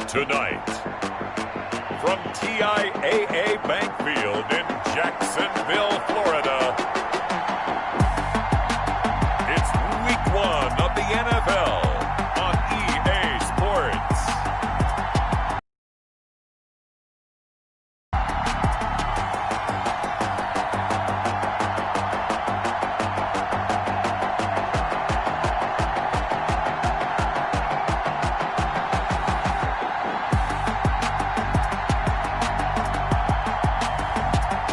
Tonight, from TIAA Bank Field in Jacksonville, Florida, it's Week 1 of the NFL on EA Sports.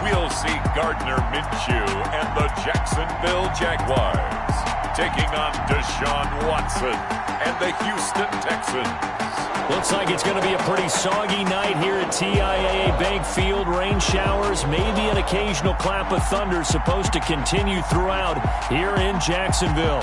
We'll see Gardner Minshew and the Jacksonville Jaguars taking on Deshaun Watson and the Houston Texans. Looks like it's going to be a pretty soggy night here at TIAA Bank Field. Rain showers, maybe an occasional clap of thunder supposed to continue throughout here in Jacksonville.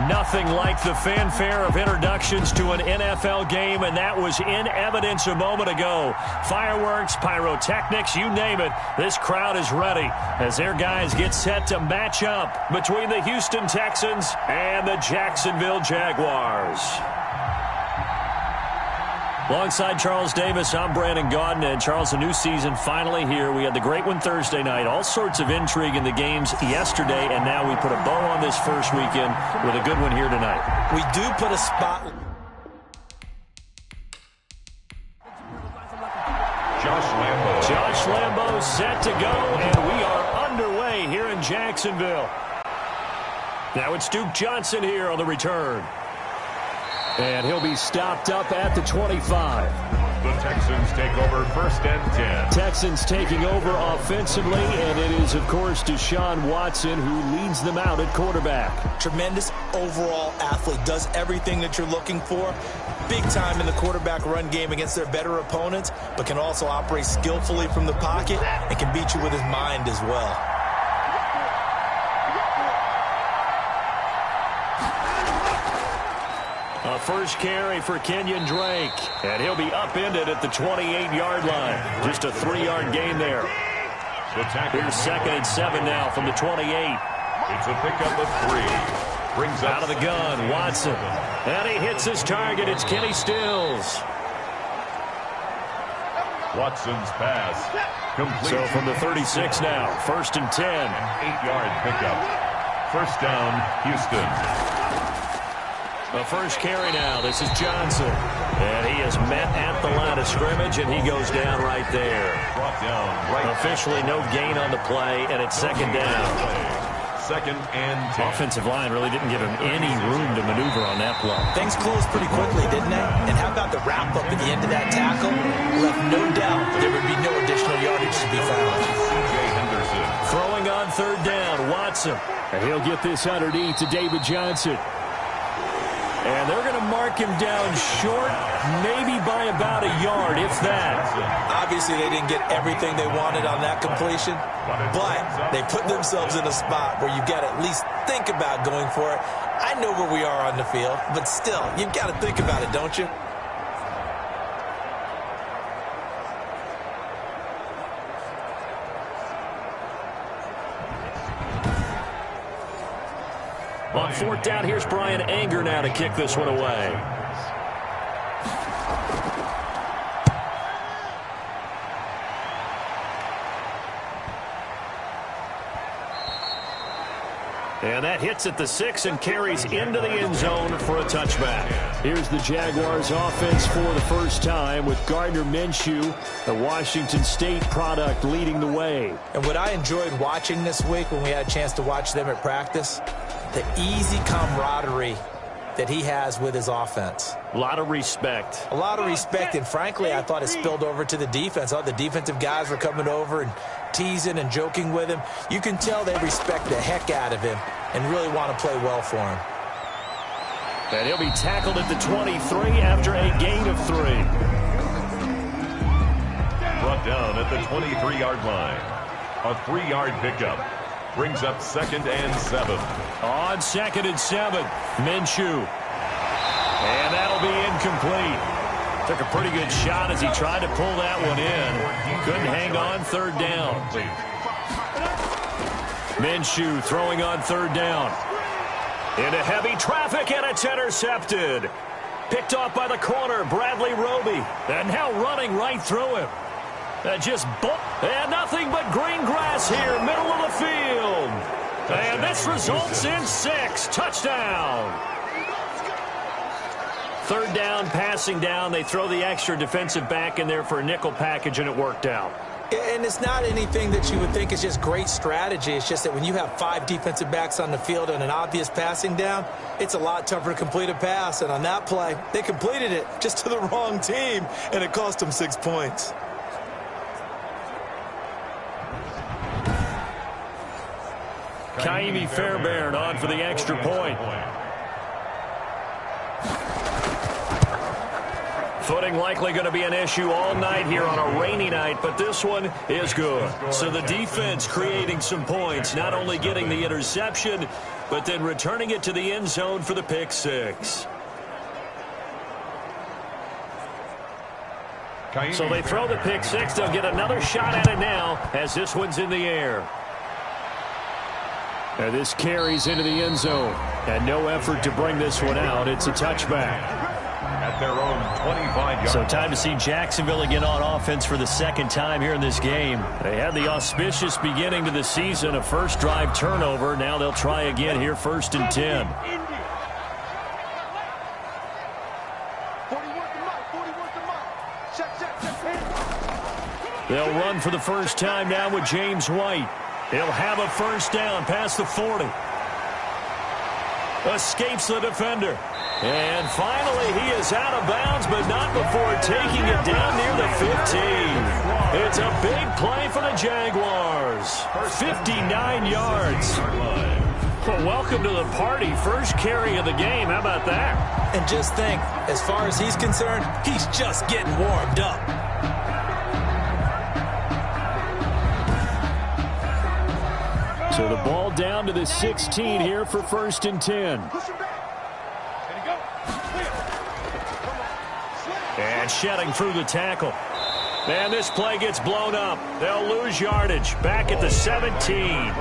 Nothing like the fanfare of introductions to an NFL game, and that was in evidence a moment ago. Fireworks, pyrotechnics, you name it. This crowd is ready as their guys get set to match up between the Houston Texans and the Jacksonville Jaguars. Alongside Charles Davis, I'm Brandon Gaudin. And Charles, a new season finally here. We had the great one Thursday night. All sorts of intrigue in the games yesterday, and now we put a bow on this first weekend with a good one here tonight. We do put a spot. Josh Lambo set to go, and we are underway here in Jacksonville. Now it's Duke Johnson here on the return. And he'll be stopped up at the 25. The Texans take over 1st and 10. Texans taking over offensively, and it is, of course, Deshaun Watson who leads them out at quarterback. Tremendous overall athlete, does everything that you're looking for. Big time in the quarterback run game against their better opponents, but can also operate skillfully from the pocket and can beat you with his mind as well. A first carry for Kenyon Drake, and he'll be upended at the 28-yard line. Just a 3-yard gain there. Here's 2nd and 7 now from the 28. It's a pickup of 3. Brings up out of the gun, Watson. And he hits his target. It's Kenny Stills. Watson's pass complete. So from the 36 now, 1st and 10. An 8-yard pickup. First down, Houston. The first carry now. This is Johnson. And he is met at the line of scrimmage, and he goes down right there. Brought down right. Officially no gain on the play, and it's 2nd down. 2nd and 10. Offensive line really didn't give him any room to maneuver on that play. Things closed pretty quickly, didn't they? And how about the wrap-up at the end of that tackle? Left no doubt there would be no additional yardage to be found. Jay Henderson. Throwing on 3rd down, Watson. And he'll get this underneath to David Johnson. And they're going to mark him down short, maybe by about a yard, if that. Obviously, they didn't get everything they wanted on that completion, but they put themselves in a spot where you've got to at least think about going for it. I know where we are on the field, but still, you've got to think about it, don't you? On 4th down, here's Brian Anger now to kick this one away. And that hits at the 6 and carries into the end zone for a touchback. Here's the Jaguars offense for the first time with Gardner Minshew, the Washington State product, leading the way. And what I enjoyed watching this week when we had a chance to watch them at practice, the easy camaraderie that he has with his offense. A lot of respect. A lot of respect, and frankly, I thought it spilled over to the defense. All the defensive guys were coming over and teasing and joking with him. You can tell they respect the heck out of him and really want to play well for him. And he'll be tackled at the 23 after a gain of 3. Brought down at the 23-yard line. A 3-yard pickup brings up 2nd and 7. On 2nd and 7, Minshew. And that'll be incomplete. Took a pretty good shot as he tried to pull that one in. Couldn't hang on 3rd down. Minshew throwing on 3rd down. Into heavy traffic, and it's intercepted. Picked off by the corner, Bradley Roby. And now running right through him. And nothing but green grass here, middle of the field. And this results in 6. Touchdown. 3rd down, passing down. They throw the extra defensive back in there for a nickel package, and it worked out. And it's not anything that you would think is just great strategy. It's just that when you have 5 defensive backs on the field and an obvious passing down, it's a lot tougher to complete a pass. And on that play, they completed it just to the wrong team, and it cost them 6 points. Kaimi Fairbairn on for the extra point. Footing likely going to be an issue all night here on a rainy night, but this one is good. So the defense creating some points, not only getting the interception, but then returning it to the end zone for the pick 6. So they throw the pick 6. They'll get another shot at it now as this one's in the air. And this carries into the end zone. And no effort to bring this one out. It's a touchback. At their own 25-yard. So time to see Jacksonville again on offense for the 2nd time here in this game. They had the auspicious beginning to the season, a first drive turnover. Now they'll try again here, 1st and 10. They'll run for the first time now with James White. He'll have a first down past the 40. Escapes the defender. And finally, he is out of bounds, but not before taking it down near the 15. It's a big play for the Jaguars. 59 yards. Well, welcome to the party. First carry of the game. How about that? And just think, as far as he's concerned, he's just getting warmed up. So the ball down to the 16 here for 1st and 10. And shedding through the tackle. And this play gets blown up. They'll lose yardage. Back at the 17.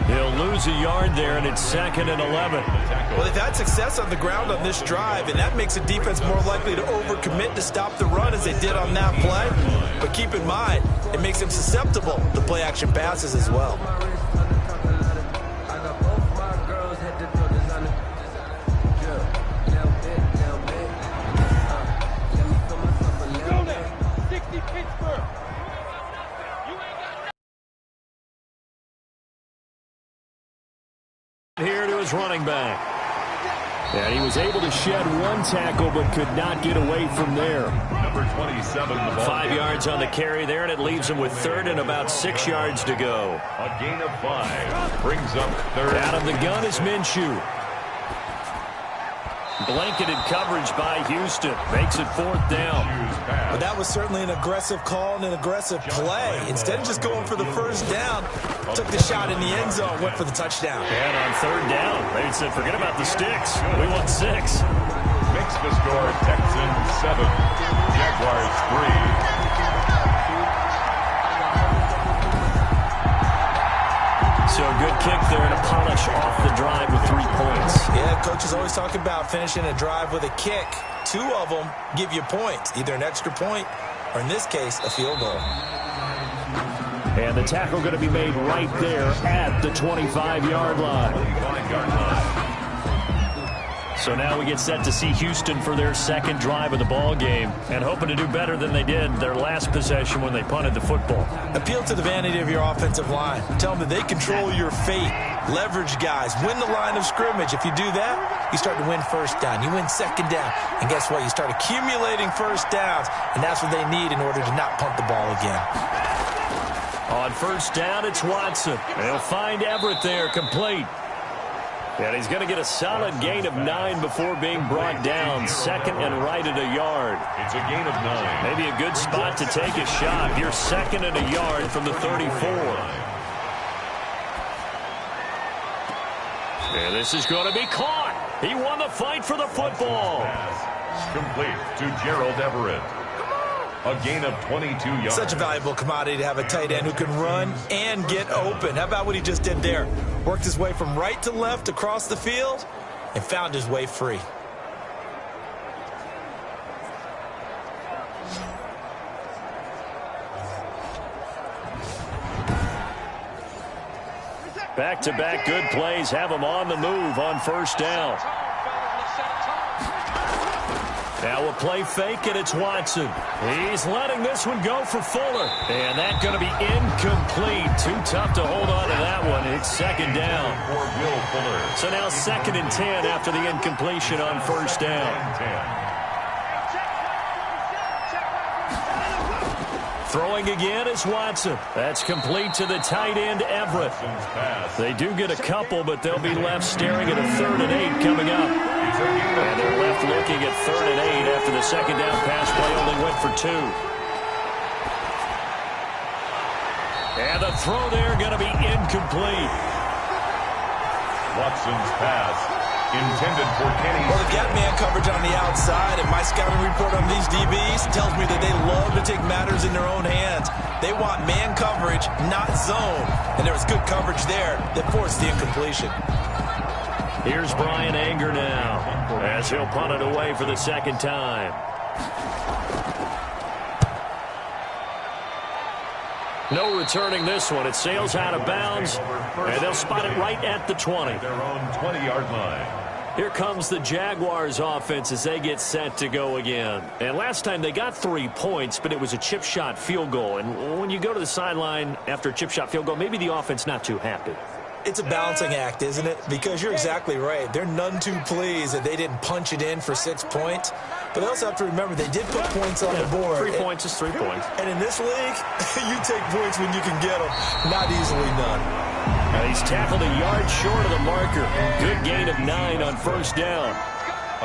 They'll lose a yard there, and it's 2nd and 11. Well, they've had success on the ground on this drive, and that makes the defense more likely to overcommit to stop the run as they did on that play. But keep in mind, it makes them susceptible to play-action passes as well. Here to his running back. And he was able to shed one tackle but could not get away from there. Number 27. 5 yards on the carry there, and it leaves him with 3rd and about 6 yards to go. A gain of 5 brings up 3rd. Out of the gun is Minshew. Blanketed coverage by Houston. Makes it 4th down. But that was certainly an aggressive call and an aggressive play. Instead of just going for the first down, took the shot in the end zone, went for the touchdown. And on 3rd down, they said, forget about the sticks. We want 6. Makes the score Texans 7, Jaguars 3. So a good kick there to polish off the drive with 3 points. Yeah, coaches always talk about finishing a drive with a kick. 2 of them give you points, either an extra point or, in this case, a field goal. And the tackle going to be made right there at the 25-yard line. 25-yard line. So now we get set to see Houston for their 2nd drive of the ball game, and hoping to do better than they did their last possession when they punted the football. Appeal to the vanity of your offensive line. Tell them that they control your fate. Leverage guys. Win the line of scrimmage. If you do that, you start to win first down. You win 2nd down. And guess what? You start accumulating first downs, and that's what they need in order to not punt the ball again. On 1st down, it's Watson. They'll find Everett there, complete. And he's going to get a solid gain of 9 before being brought down. Second and right at a yard. It's a gain of 9. Maybe a good spot to take a shot. You're second and a yard from the 34. And this is going to be caught. He won the fight for the football. Complete to Gerald Everett. A gain of 22 yards. Such a valuable commodity to have a tight end who can run and get open. How about what he just did there? Worked his way from right to left across the field and found his way free. Back-to-back good plays have him on the move on first down. Now a play fake, and it's Watson. He's letting this one go for Fuller. And that's going to be incomplete. Too tough to hold on to that one. It's second down. For Will Fuller. So now second and 10 after the incompletion on first down. Throwing again is Watson. That's complete to the tight end, Everett. They do get a couple, but they'll be left staring at a 3rd and 8 coming up. And they're left looking at 3rd and 8 after the second down pass play only went for 2. And the throw there going to be incomplete. Watson's pass intended for Kenny. Well, they've got man coverage on the outside, and my scouting report on these DBs tells me that they love to take matters in their own hands. They want man coverage, not zone. And there was good coverage there that forced the incompletion. Here's Brian Anger now as he'll punt it away for the second time. No returning this one. It sails out of bounds, and they'll spot it right at the 20. Their own 20-yard line. Here comes the Jaguars offense as they get set to go again. And last time they got 3 points, but it was a chip shot field goal. And when you go to the sideline after a chip shot field goal, maybe the offense not too happy. It's a balancing act, isn't it? Because you're exactly right. They're none too pleased that they didn't punch it in for 6 points. But they also have to remember they did put points on the board. 3 points is 3 points. And in this league, you take points when you can get them. Not easily done. He's tackled a yard short of the marker. Good gain of 9 on first down.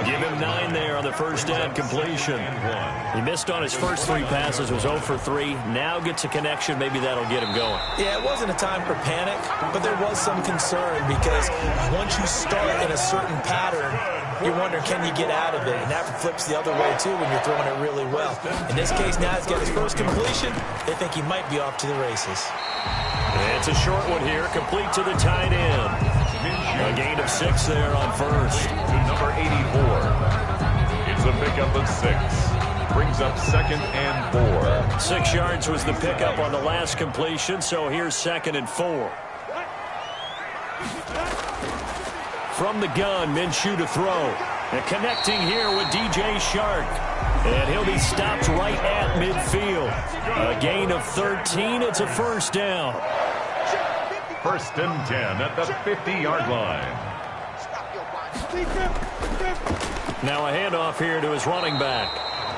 Give him 9 there on the first down completion. He missed on his first 3 passes, was 0 for 3. Now gets a connection. Maybe that'll get him going. Yeah, it wasn't a time for panic, but there was some concern because once you start in a certain pattern, you wonder, can you get out of it? And that flips the other way, too, when you're throwing it really well. In this case, now he's got his first completion. They think he might be off to the races. It's a short one here, complete to the tight end. A gain of 6 there on first. To number 84. It's a pickup of 6. Brings up second and 4. 6 yards was the pickup on the last completion, so here's second and 4. From the gun, Minshew to throw. And connecting here with DJ Shark. And he'll be stopped right at midfield. A gain of 13. It's a first down. First and 10 at the 50-yard line. Now a handoff here to his running back.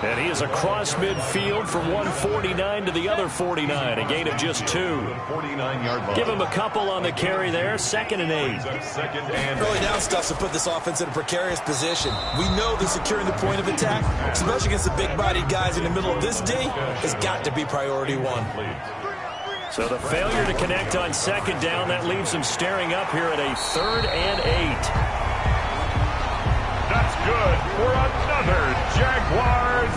And he is across midfield from 149 to the other 49. A gain of just 2. 49-yard line. Give him a couple on the carry there. Second and 8. Second and Early down stuff to put this offense in a precarious position. We know that securing the point of attack, especially against the big-bodied guys in the middle of this D, has got to be priority 1. So the failure to connect on second down, that leaves them staring up here at a 3rd and 8. That's good for another Jaguars.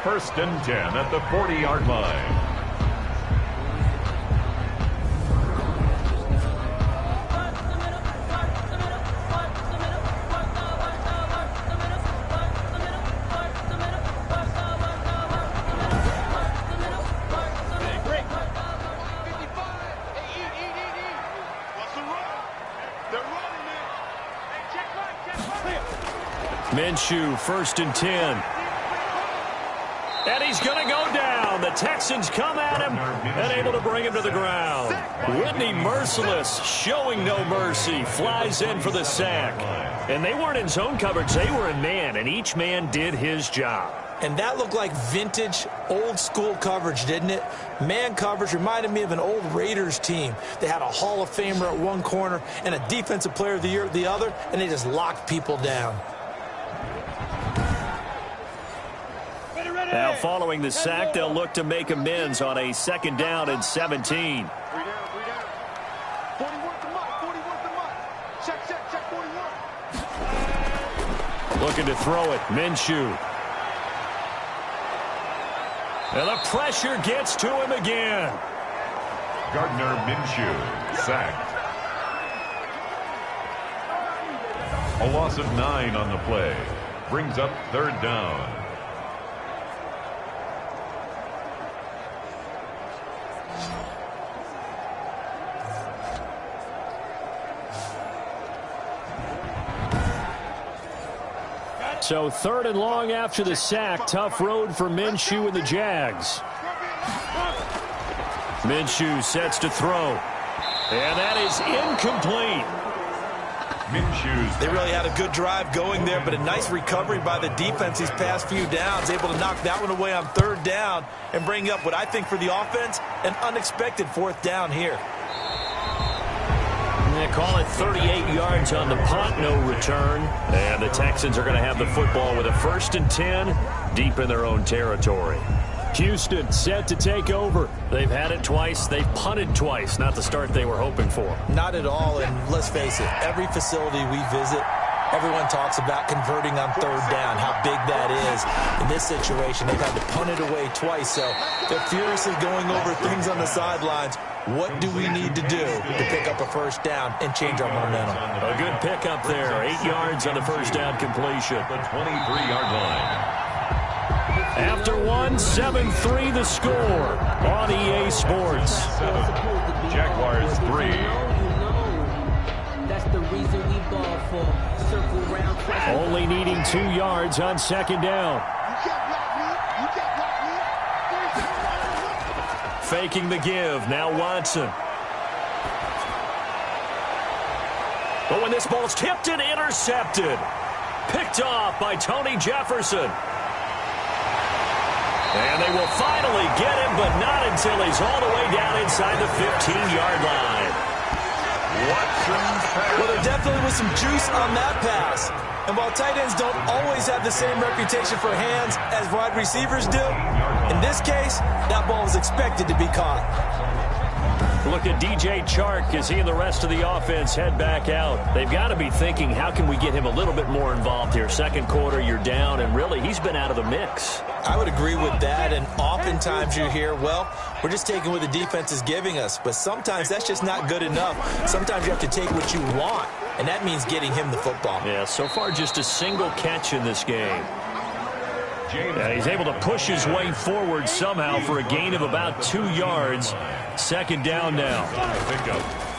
First and 10 at the 40-yard line. Minshew, first and 10. And he's going to go down. The Texans come at him and able to bring him to the ground. Whitney Merciless, showing no mercy, flies in for the sack. And they weren't in zone coverage. They were in man, and each man did his job. And that looked like vintage, old-school coverage, didn't it? Man coverage reminded me of an old Raiders team. They had a Hall of Famer at one corner and a Defensive Player of the Year at the other, and they just locked people down. Now, following the sack, they'll look to make amends on a 2nd down and 17. Looking to throw it, Minshew. And the pressure gets to him again. Gardner Minshew sacked. A loss of 9 on the play. Brings up 3rd down. So 3rd and long after the sack. Tough road for Minshew and the Jags. Minshew sets to throw. And that is incomplete. They really had a good drive going there, but a nice recovery by the defense these past few downs. Able to knock that one away on 3rd down and bring up what I think for the offense, an unexpected 4th down here. They call it 38 yards on the punt, no return. And the Texans are going to have the football with a 1st and 10 deep in their own territory. Houston set to take over. They've had it twice. They've punted twice. Not the start they were hoping for. Not at all, and let's face it, every facility we visit, everyone talks about converting on 3rd down, how big that is. In this situation, they've had to punt it away twice, so they're furiously going over things on the sidelines. What do we need to do to pick up a 1st down and change our momentum? A good pickup there. 8 yards on the 1st down completion. The 23-yard line. After 1, 7-3 the score on EA Sports. Jaguars 3. That's the reason we ball for. Circle round. Only needing 2 yards on 2nd down. Faking the give. Now Watson. But when this ball's tipped and intercepted. Picked off by Tony Jefferson. And they will finally get him, but not until he's all the way down inside the 15-yard line. Well, there definitely was some juice on that pass. And while tight ends don't always have the same reputation for hands as wide receivers do, in this case, that ball was expected to be caught. Look at DJ Chark as he and the rest of the offense head back out. They've got to be thinking, how can we get him a little bit more involved here? 2nd quarter, you're down, and really, he's been out of the mix. I would agree with that, and oftentimes you hear, well, we're just taking what the defense is giving us, but sometimes that's just not good enough. Sometimes you have to take what you want, and that means getting him the football. Yeah, so far just a single catch in this game. Yeah, he's able to push his way forward somehow for a gain of about 2 yards. 2nd down now.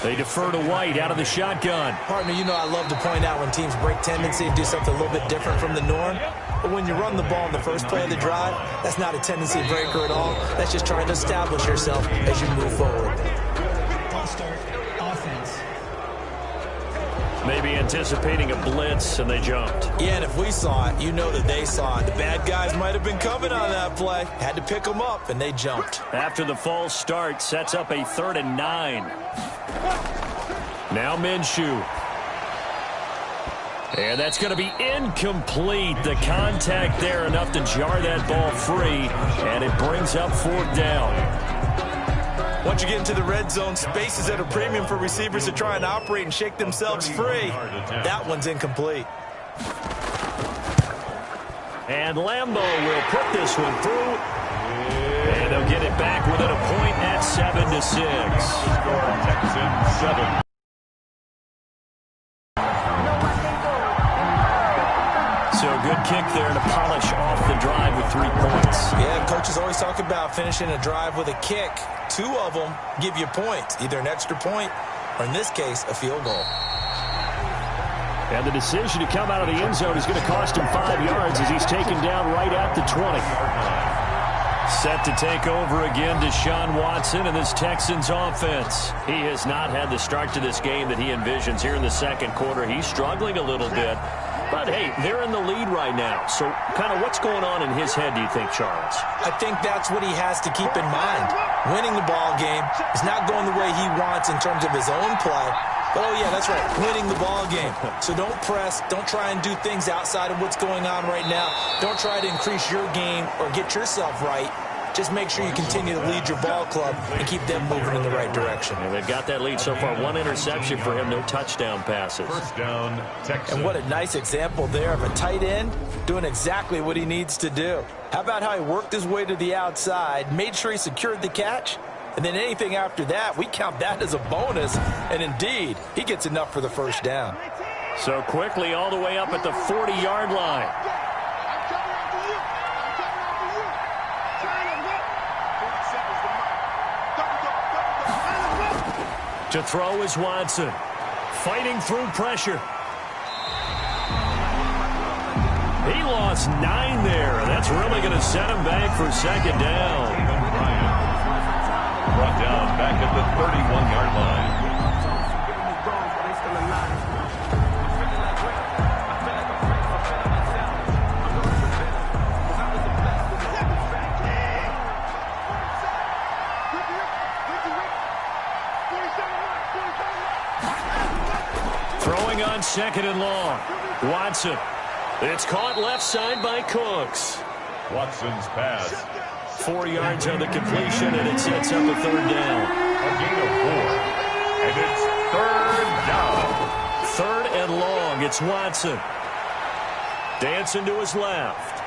They defer to White out of the shotgun. Partner, you know I love to point out when teams break tendency and do something a little bit different from the norm. But when you run the ball in the first play of the drive, that's not a tendency breaker at all. That's just trying to establish yourself as you move forward. Maybe anticipating a blitz, and they jumped. Yeah, and if we saw it, you know that they saw it. The bad guys might have been coming on that play. Had to pick them up, and they jumped. After the false start, sets up a 3rd and 9. Now Minshew. And that's going to be incomplete. The contact there enough to jar that ball free, and it brings up 4th down. Once you get into the red zone, space is at a premium for receivers to try and operate and shake themselves free. That one's incomplete. And Lambeau will put this one through. And they'll get it back within a point at 7-6. Texans 7. So good kick there to polish off the drive with 3 points. Yeah, coaches always talk about finishing a drive with a kick. 2 of them give you points, either an extra point or, in this case, a field goal. And the decision to come out of the end zone is going to cost him 5 yards as he's taken down right at the 20. Set to take over again, Deshaun Watson and this Texans offense. He has not had the start to this game that he envisions here in the 2nd quarter. He's struggling a little bit. But, hey, they're in the lead right now. So kind of what's going on in his head, do you think, Charles? I think that's what he has to keep in mind. Winning the ball game is not going the way he wants in terms of his own play. But, oh, yeah, that's right, winning the ball game. So don't press. Don't try and do things outside of what's going on right now. Don't try to increase your game or get yourself right. Just make sure you continue to lead your ball club and keep them moving in the right direction. And they've got that lead so far. One interception for him, no touchdown passes. First down, Texans. And what a nice example there of a tight end doing exactly what he needs to do. How about how he worked his way to the outside, made sure he secured the catch, and then anything after that, we count that as a bonus. And indeed, he gets enough for the first down. So quickly all the way up at the 40-yard line. To throw is Watson. Fighting through pressure. He lost 9 there. That's really going to set him back for second down. Brought down back at the 31-yard line. Throwing on second and long. Watson. It's caught left side by Cooks. Watson's pass. 4 yards on the completion, and it sets up a third down. A gain of 4. And it's third down. Third and long. It's Watson. Dancing to his left.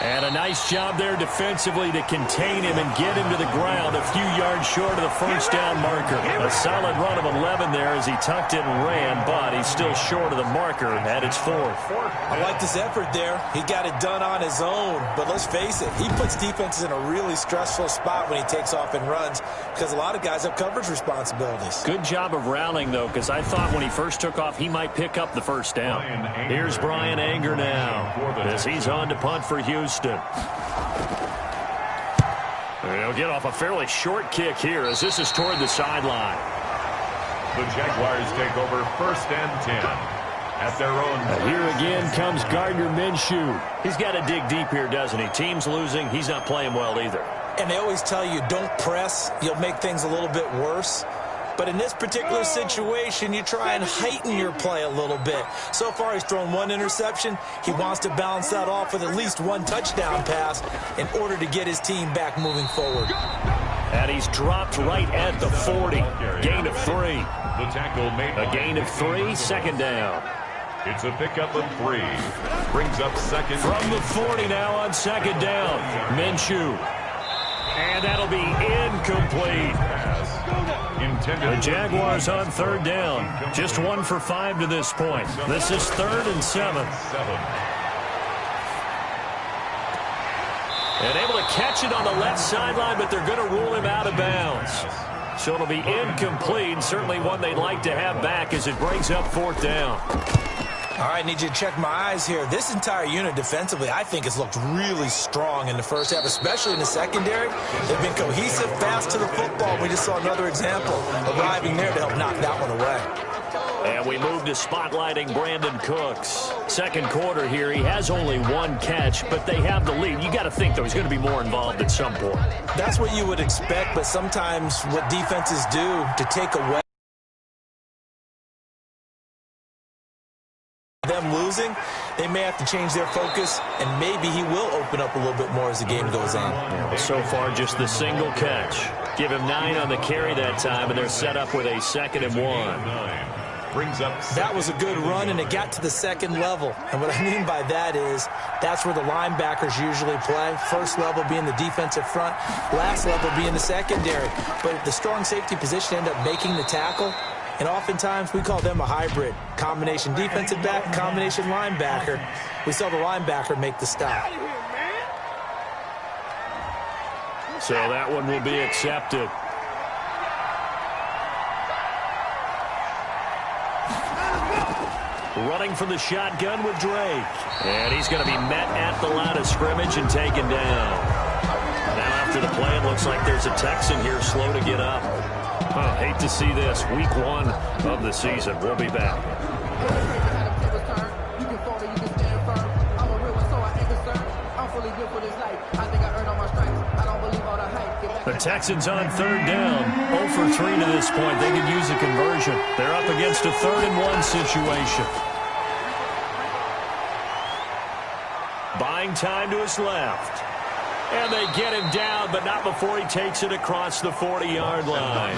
And a nice job there defensively to contain him and get him to the ground a few yards short of the first down marker. A solid run of 11 there as he tucked it and ran, but he's still short of the marker at its 4th. I like this effort there. He got it done on his own, but let's face it, he puts defenses in a really stressful spot when he takes off and runs because a lot of guys have coverage responsibilities. Good job of rallying, though, because I thought when he first took off, he might pick up the first down. Here's Brian Anger now as he's on to punt for Houston. They'll get off a fairly short kick here as this is toward the sideline. The Jaguars take over first and 10 at their own. Here again comes Gardner Minshew. He's got to dig deep here, doesn't he? Team's losing. He's not playing well either. And they always tell you don't press. You'll make things a little bit worse. But in this particular situation, you try and heighten your play a little bit. So far, he's thrown 1 interception. He wants to balance that off with at least 1 touchdown pass in order to get his team back moving forward. And he's dropped right at the 40. Gain of 3. The tackle made a gain of 3, second down. It's a pickup of 3. Brings up second. From the 40 now on second down. Minshew. And that'll be incomplete. The Jaguars on third down. Just 1 for 5 to this point. This is 3rd and 7. And able to catch it on the left sideline, but they're going to rule him out of bounds. So it'll be incomplete. Certainly one they'd like to have back as it brings up 4th down. All right, need you to check my eyes here. This entire unit defensively, I think, has looked really strong in the first half, especially in the secondary. They've been cohesive, fast to the football. We just saw another example arriving there to help knock that one away. And we move to spotlighting Brandon Cooks. Second quarter here, he has only 1 catch, but they have the lead. You got to think, though, he's going to be more involved at some point. That's what you would expect, but sometimes what defenses do to take away them losing, they may have to change their focus, and maybe he will open up a little bit more as the game goes on. Yeah, so far, just the single catch. Give him 9 on the carry that time, and they're set up with a 2nd and 1. Brings up that was a good run, and it got to the second level. And what I mean by that is that's where the linebackers usually play. First level being the defensive front, last level being the secondary. But the strong safety position ended up making the tackle. And oftentimes we call them a hybrid. Combination defensive back, combination linebacker. We saw the linebacker make the stop. So that one will be accepted. Running from the shotgun with Drake. And he's going to be met at the line of scrimmage and taken down. Now after the play, it looks like there's a Texan here slow to get up. Hate to see this. Week 1 of the season. We'll be back. Texans on third down. 0 for 3 to this point. They could use a conversion. They're up against a 3rd-and-1 situation. Buying time to his left. And they get him down, but not before he takes it across the 40-yard line.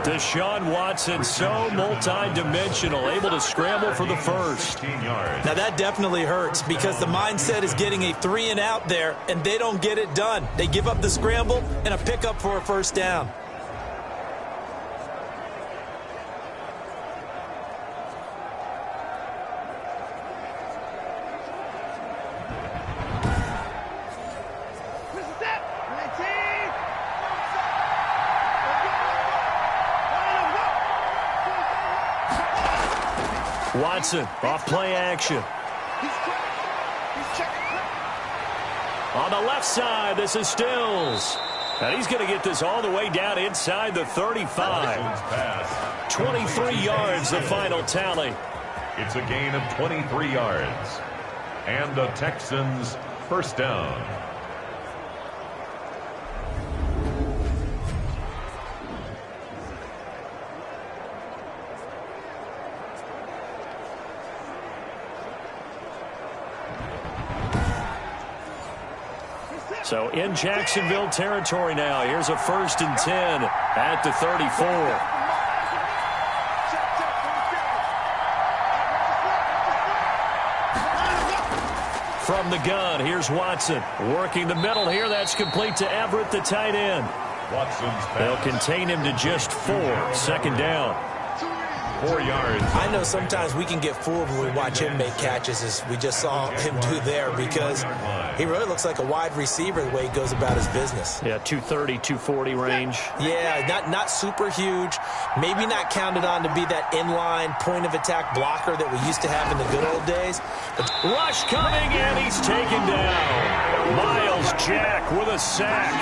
Deshaun Watson, so multi-dimensional, able to scramble for the first. Now that definitely hurts because the mindset is getting a 3-and-out there, and they don't get it done. They give up the scramble and a pickup for a first down. Watson, off play action. On the left side, this is Stills. And he's going to get this all the way down inside the 35. 23 yards, the final tally. It's a gain of 23 yards. And the Texans first down. So in Jacksonville territory now. Here's a 1st and 10 at the 34. From the gun, here's Watson. Working the middle here. That's complete to Everett, the tight end. They'll contain him to just 4. 2nd down. 4 yards. I know sometimes we can get fooled when we watch him make catches, as we just saw him do there, because he really looks like a wide receiver the way he goes about his business. Yeah, 230, 240 range. Yeah, not super huge. Maybe not counted on to be that inline point-of-attack blocker that we used to have in the good old days. But rush coming, and he's taken down. Miles Jack with a sack.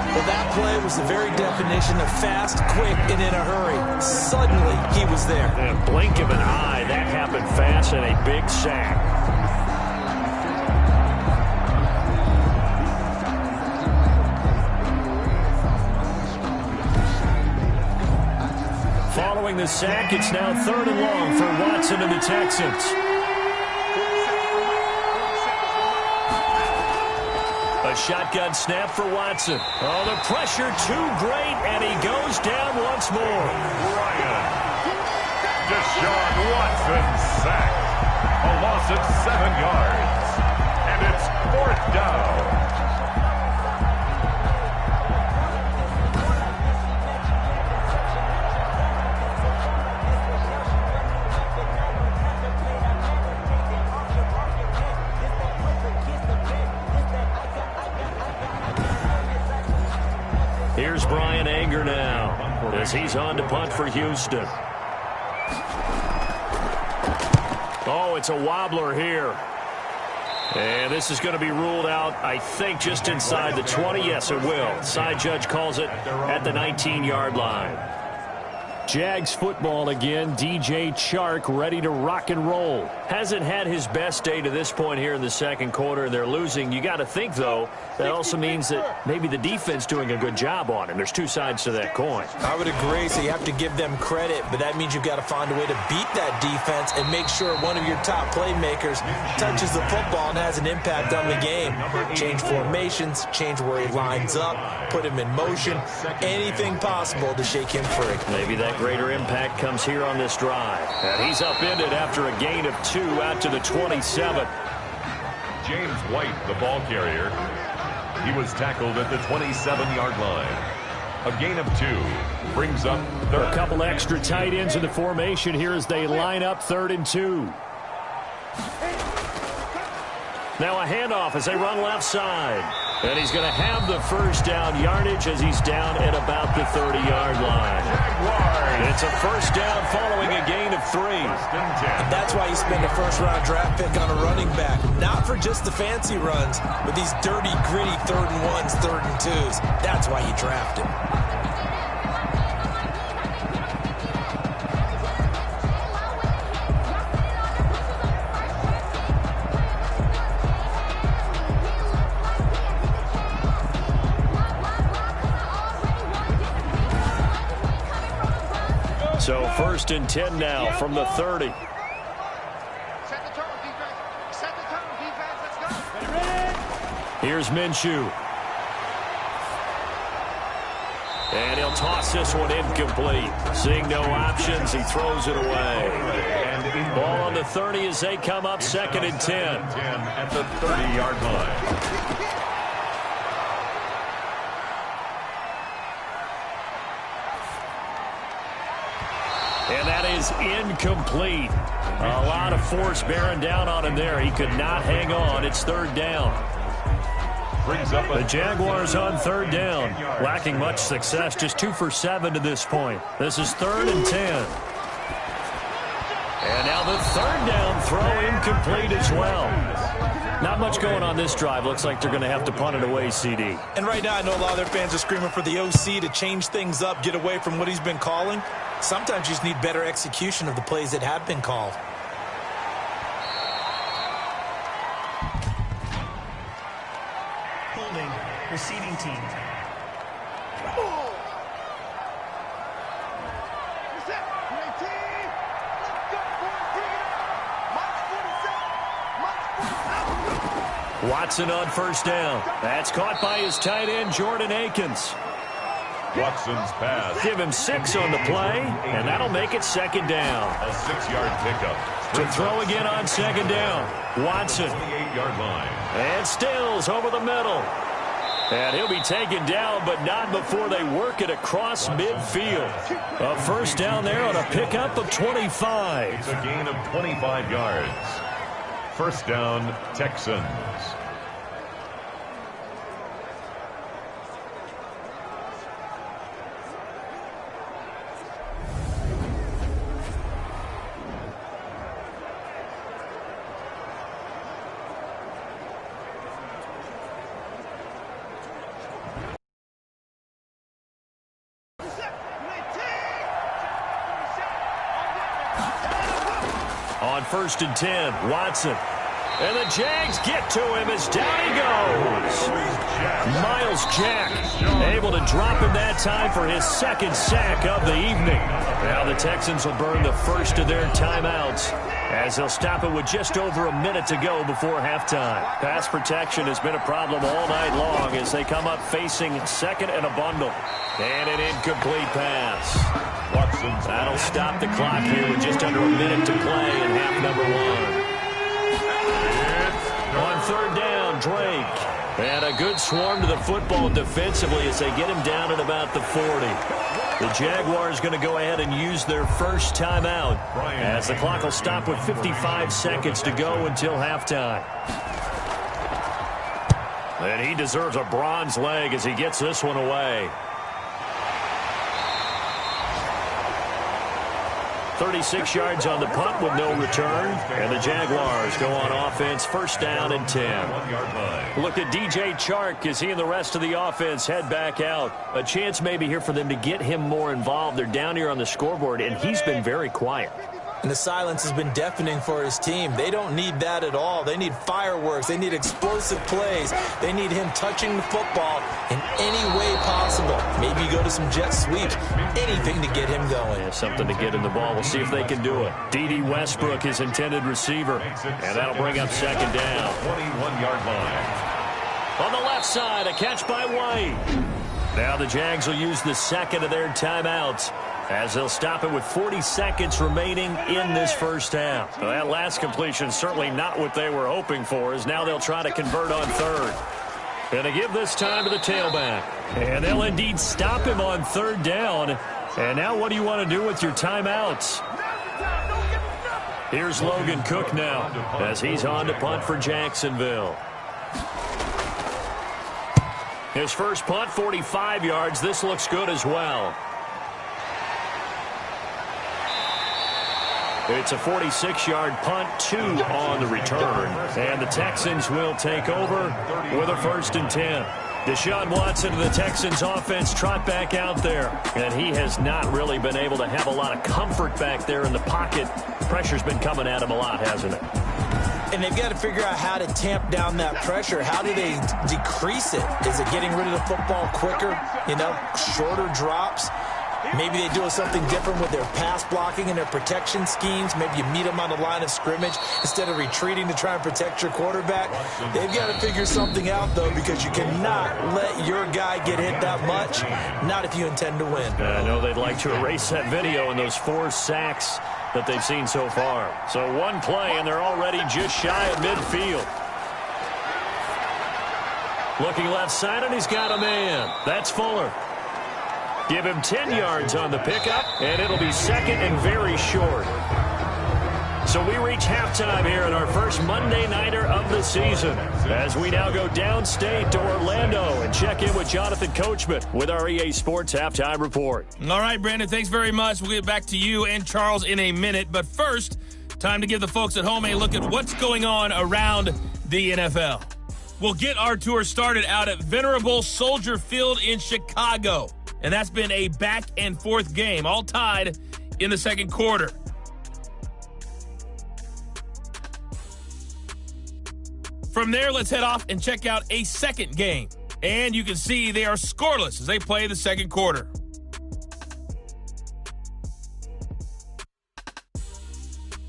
Well, that play was the very definition of fast, quick, and in a hurry. Suddenly, he was there. In a blink of an eye, that happened fast, and a big sack. Following the sack, it's now 3rd and long for Watson and the Texans. A shotgun snap for Watson. Oh, the pressure too great, and he goes down once more. Deshaun Watson sacked. A loss of 7 yards. And it's 4th down. Here's Brian Anger now as he's on to punt for Houston. Oh, it's a wobbler here. And this is going to be ruled out, I think, just inside the 20. Yes, it will. Side judge calls it at the 19-yard line. Jags football again. DJ Chark ready to rock and roll. Hasn't had his best day to this point here in the 2nd quarter, and they're losing. You got to think, though, that also means that maybe the defense doing a good job on him. There's 2 sides to that coin. I would agree, so you have to give them credit, but that means you've got to find a way to beat that defense and make sure one of your top playmakers touches the football and has an impact on the game. Change formations, change where he lines up, put him in motion, anything possible to shake him free. Maybe that greater impact comes here on this drive. And he's upended after a gain of 2 out to the 27. James White, the ball carrier. He was tackled at the 27-yard line. A gain of 2 brings up 3rd. A couple extra tight ends in the formation here as they line up 3rd and 2. Now a handoff as they run left side. And he's going to have the first down yardage as he's down at about the 30-yard line. Jaguars. It's a first down following a gain of 3. And that's why you spend a first-round draft pick on a running back. Not for just the fancy runs, but these dirty, gritty 3rd and 1s, 3rd and 2s. That's why you draft him. 1st and 10 now from the 30. Set the tone, defense. Set the tone, defense. Let's go. Here's Minshew. And he'll toss this one incomplete. Seeing no options, he throws it away. Ball on the 30 as they come up 2nd and 10. At the 30-yard line. And that is incomplete. A lot of force bearing down on him there. He could not hang on. It's 3rd down. The Jaguars on 3rd down. Lacking much success. Just 2 for 7 to this point. This is 3rd and 10. And now the 3rd down throw incomplete as well. Not much going on this drive. Looks like they're going to have to punt it away, CD. And right now I know a lot of their fans are screaming for the OC to change things up, get away from what he's been calling. Sometimes you just need better execution of the plays that have been called. Holding, receiving team. Watson on 1st down. That's caught by his tight end, Jordan Akins. Watson's pass. Give him 6 on the play, and that'll make it 2nd down. A 6-yard pickup. To throw again on 2nd down. Watson. 28-yard line. And Stills over the middle. And he'll be taken down, but not before they work it across midfield. A 1st down there on a pickup of 25. It's a gain of 25 yards. 1st down, Texans. On 1st and 10, Watson. And the Jags get to him as down he goes. Miles Jack able to drop him that time for his 2nd sack of the evening. Now the Texans will burn the first of their timeouts as they'll stop it with just over a minute to go before halftime. Pass protection has been a problem all night long as they come up facing 2nd and a bundle. And an incomplete pass. That'll stop the clock here with just under a minute to play in half number 1. On 3rd down, Drake. And a good swarm to the football defensively as they get him down at about the 40. The Jaguars going to go ahead and use their first timeout as the clock will stop with 55 seconds to go until halftime. And he deserves a bronze leg as he gets this one away. 36 yards on the punt with no return. And the Jaguars go on offense, 1st down and 10. Look at DJ Chark as he and the rest of the offense head back out. A chance maybe here for them to get him more involved. They're down here on the scoreboard, and he's been very quiet. And the silence has been deafening for his team. They don't need that at all. They need fireworks. They need explosive plays. They need him touching the football in any way possible. Maybe go to some jet sweeps. Anything to get him going. Yeah, something to get him the ball. We'll see if they can do it. D.D. Westbrook, his intended receiver. And that'll bring up 2nd down. 21-yard line. On the left side, a catch by White. Now the Jags will use the 2nd of their timeouts as they'll stop it with 40 seconds remaining in this first half. Well, that last completion certainly not what they were hoping for, as now they'll try to convert on 3rd. And to give this time to the tailback. And they'll indeed stop him on 3rd down. And now what do you want to do with your timeouts? Here's Logan Cook now as he's on to punt for Jacksonville. His first punt, 45 yards. This looks good as well. It's a 46-yard punt, 2 on the return. And the Texans will take over with a 1st and 10. Deshaun Watson of the Texans offense trot back out there. And he has not really been able to have a lot of comfort back there in the pocket. Pressure's been coming at him a lot, hasn't it? And they've got to figure out how to tamp down that pressure. How do they decrease it? Is it getting rid of the football quicker? You know, shorter drops? Maybe they do something different with their pass blocking and their protection schemes. Maybe you meet them on the line of scrimmage instead of retreating to try and protect your quarterback. They've got to figure something out, though, because you cannot let your guy get hit that much, not if you intend to win. I know they'd like to erase that video and those 4 sacks that they've seen so far. So one play, and they're already just shy of midfield. Looking left side, and he's got a man. That's Fuller. Give him 10 yards on the pickup, and it'll be second and very short. So we reach halftime here in our first Monday Nighter of the season as we now go downstate to Orlando and check in with Jonathan Coachman with our EA Sports Halftime Report. All right, Brandon, thanks very much. We'll get back to you and Charles in a minute. But first, time to give the folks at home a look at what's going on around the NFL. We'll get our tour started out at Venerable Soldier Field in Chicago. And that's been a back-and-forth game, all tied in the second quarter. From there, let's head off and check out a second game. And you can see they are scoreless as they play the second quarter.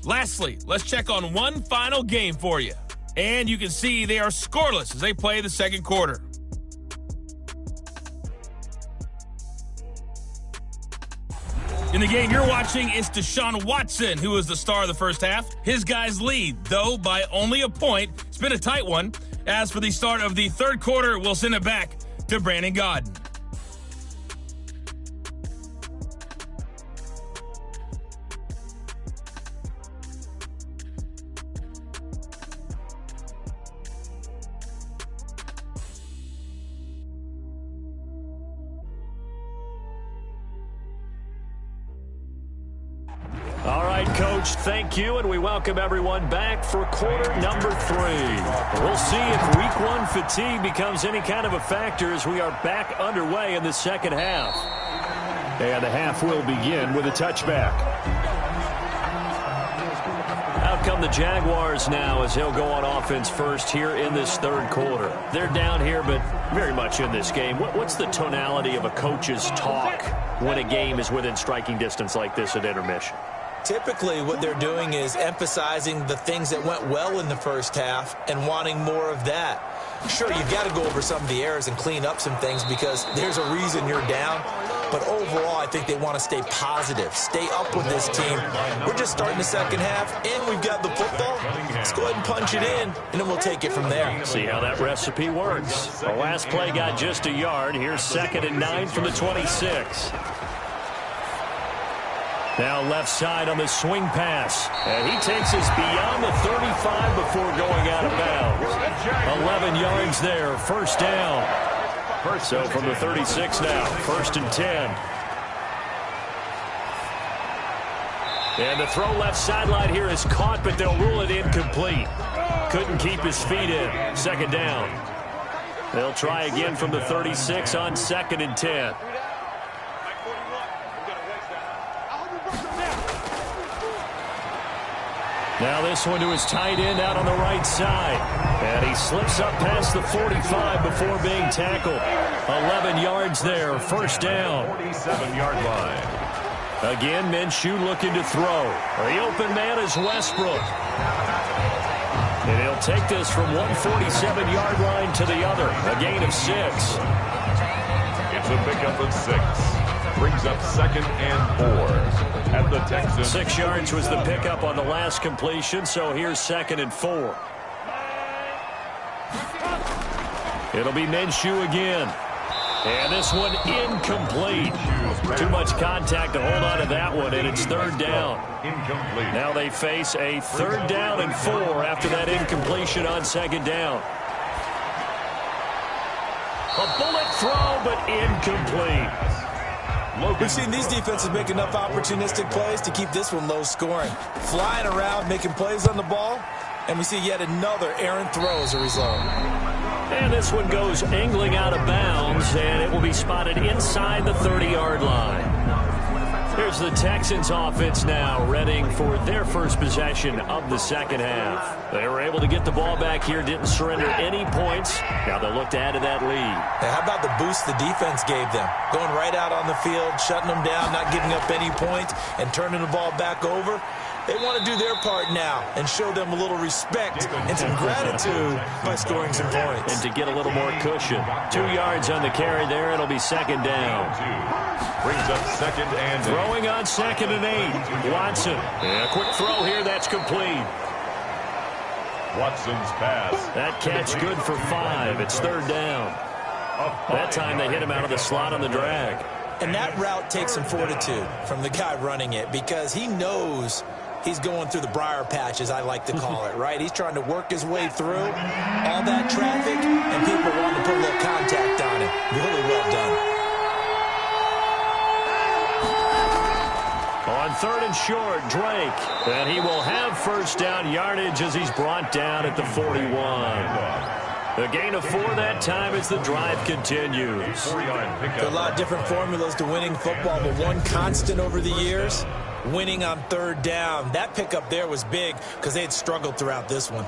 Lastly, let's check on one final game for you. And you can see they are scoreless as they play the second quarter. In the game you're watching, it's Deshaun Watson, who is the star of the first half. His guys lead, though, by only a point. It's been a tight one. As for the start of the third quarter, we'll send it back to Brandon Godden. All right, Coach, thank you, and we welcome everyone back for quarter number 3. We'll see if Week 1 fatigue becomes any kind of a factor as we are back underway in the second half. And the half will begin with a touchback. Out come the Jaguars now as they'll go on offense first here in this third quarter. They're down here, but very much in this game. What's the tonality of a coach's talk when a game is within striking distance like this at intermission? Typically, what they're doing is emphasizing the things that went well in the first half and wanting more of that. Sure, you've got to go over some of the errors and clean up some things because there's a reason you're down. But overall, I think they want to stay positive, stay up with this team. We're just starting the second half, and we've got the football. Let's go ahead and punch it in, and then we'll take it from there. See how that recipe works. The last play got just a yard. Here's 2nd and 9 from the 26. Now left side on the swing pass. And he takes us beyond the 35 before going out of bounds. 11 yards there, first down. So from the 36 now, 1st and 10. And the throw left sideline here is caught, but they'll rule it incomplete. Couldn't keep his feet in. 2nd down. They'll try again from the 36 on 2nd and 10. Now this one to his tight end out on the right side. And he slips up past the 45 before being tackled. 11 yards there, first down. 47-yard line. Again, Minshew looking to throw. The open man is Westbrook. And he'll take this from one 47-yard line to the other. A gain of 6. It's a pickup of 6. Brings up 2nd and 4 at the Texans. 6 yards was the pickup on the last completion, so here's 2nd and 4. It'll be Minshew again. And this one incomplete. Too much contact to hold on to that one, and it's 3rd down. Incomplete. Now they face a 3rd down and 4 after that incompletion on 2nd down. A bullet throw, but incomplete. We've seen these defenses make enough opportunistic plays to keep this one low scoring. Flying around, making plays on the ball, and we see yet another errant throw as a result. And this one goes angling out of bounds, and it will be spotted inside the 30-yard line. Here's the Texans offense now, readying for their first possession of the second half. They were able to get the ball back here, didn't surrender any points. Now they'll look to add to that lead. Hey, how about the boost the defense gave them? Going right out on the field, shutting them down, not giving up any points, and turning the ball back over. They want to do their part now and show them a little respect and some gratitude by scoring some points. And to get a little more cushion. 2 yards on the carry there. It'll be second down. Brings up second and 8. Throwing on second and 8. Watson. And a quick throw here. That's complete. Watson's pass. That catch good for 5. It's third down. That time they hit him out of the slot on the drag. And that route takes some fortitude from the guy running it because he knows he's going through the briar patch, as I like to call it, right? He's trying to work his way through all that traffic, and people want to put a little contact on it. Really well done. On third and short, Drake. And he will have first down yardage as he's brought down at the 41. A gain of 4 that time as the drive continues. There are a lot of different formulas to winning football, but one constant over the years, winning on third down. That pickup there was big because they had struggled throughout this one.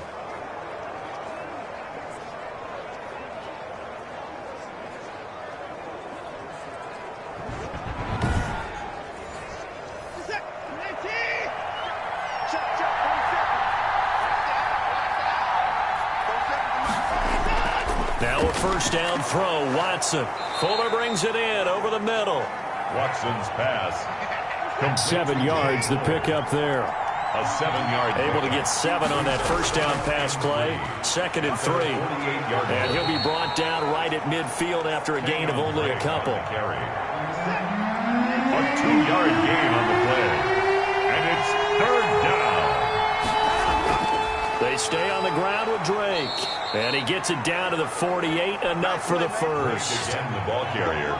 Now a first down throw, Watson. Fuller brings it in over the middle. Watson's pass. 7 yards, the pickup there. A 7-yard. Able to get 7 on that first down pass play. Second and 3. And he'll be brought down right at midfield after a gain of only a couple. A 2-yard gain on the play. And it's third down. They stay on the ground with Drake. And he gets it down to the 48, enough for the first. Again, the ball carrier.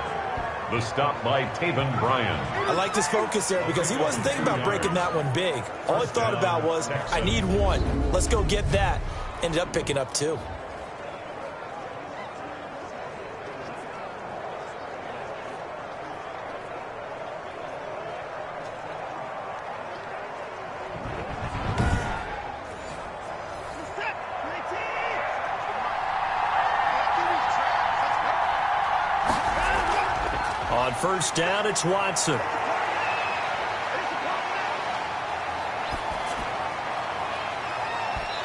The stop by Taven Bryan. I like this focus there because he wasn't thinking about breaking that one big. All he thought about was, I need 1. Let's go get that. Ended up picking up 2. On first down, it's Watson.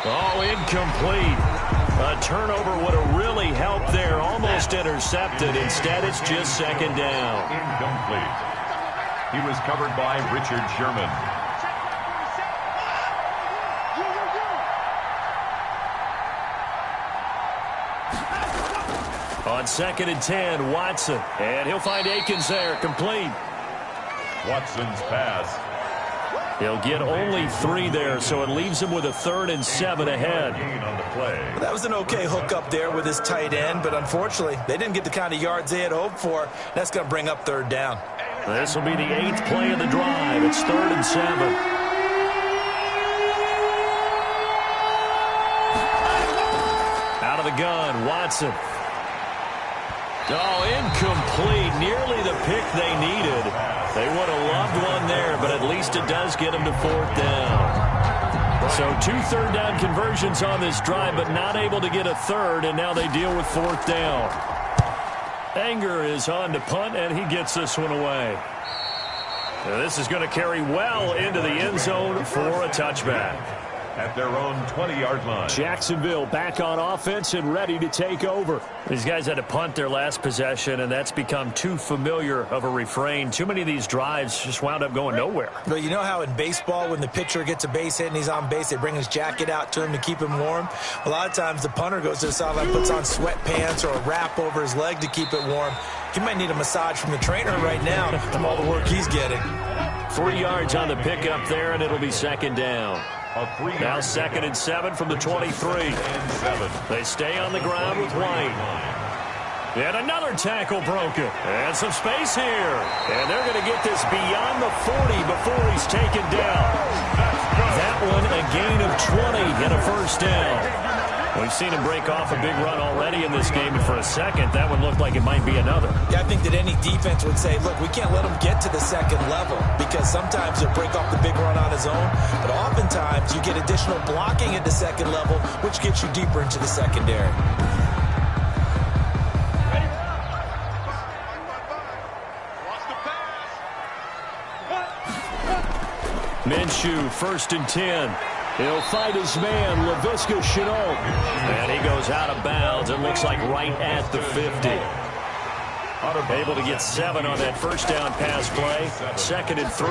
Oh, incomplete. A turnover would have really helped there. Almost intercepted. Instead, it's just second down. Incomplete. He was covered by Richard Sherman. On second and 10, Watson. And he'll find Akins there, complete. Watson's pass. He'll get only 3 there, so it leaves him with a 3rd and 7 ahead. On the play. Well, that was an okay hook up there with his tight end, but unfortunately, they didn't get the kind of yards they had hoped for. That's going to bring up third down. This will be the 8th play of the drive. It's 3rd and 7. Out of the gun, Watson. Oh, incomplete. Nearly the pick they needed. They would have loved one there, but at least it does get them to 4th down. So 2 third-down conversions on this drive, but not able to get a 3rd, and now they deal with 4th down. Anger is on to punt, and he gets this one away. Now this is going to carry well into the end zone for a touchback. At their own 20-yard line. Jacksonville back on offense and ready to take over. These guys had to punt their last possession, and that's become too familiar of a refrain. Too many of these drives just wound up going nowhere. But you know how in baseball, when the pitcher gets a base hit and he's on base, they bring his jacket out to him to keep him warm? A lot of times the punter goes to the sideline, puts on sweatpants or a wrap over his leg to keep it warm. He might need a massage from the trainer right now from all the work he's getting. 3 yards on the pickup there, and it'll be second down. Now second and 7 from the 23. They stay on the ground with White. And another tackle broken. And some space here. And they're going to get this beyond the 40 before he's taken down. That one a gain of 20 and a first down. We've seen him break off a big run already in this game, and for a second, that one looked like it might be another. Yeah, I think that any defense would say, look, we can't let him get to the second level because sometimes he'll break off the big run on his own, but oftentimes you get additional blocking at the second level, which gets you deeper into the secondary. Minshew, 1st and 10. He'll fight his man, Laviska Shenault. And he goes out of bounds. It looks like right at the 50. Able to get 7 on that first down pass play. 2nd and 3.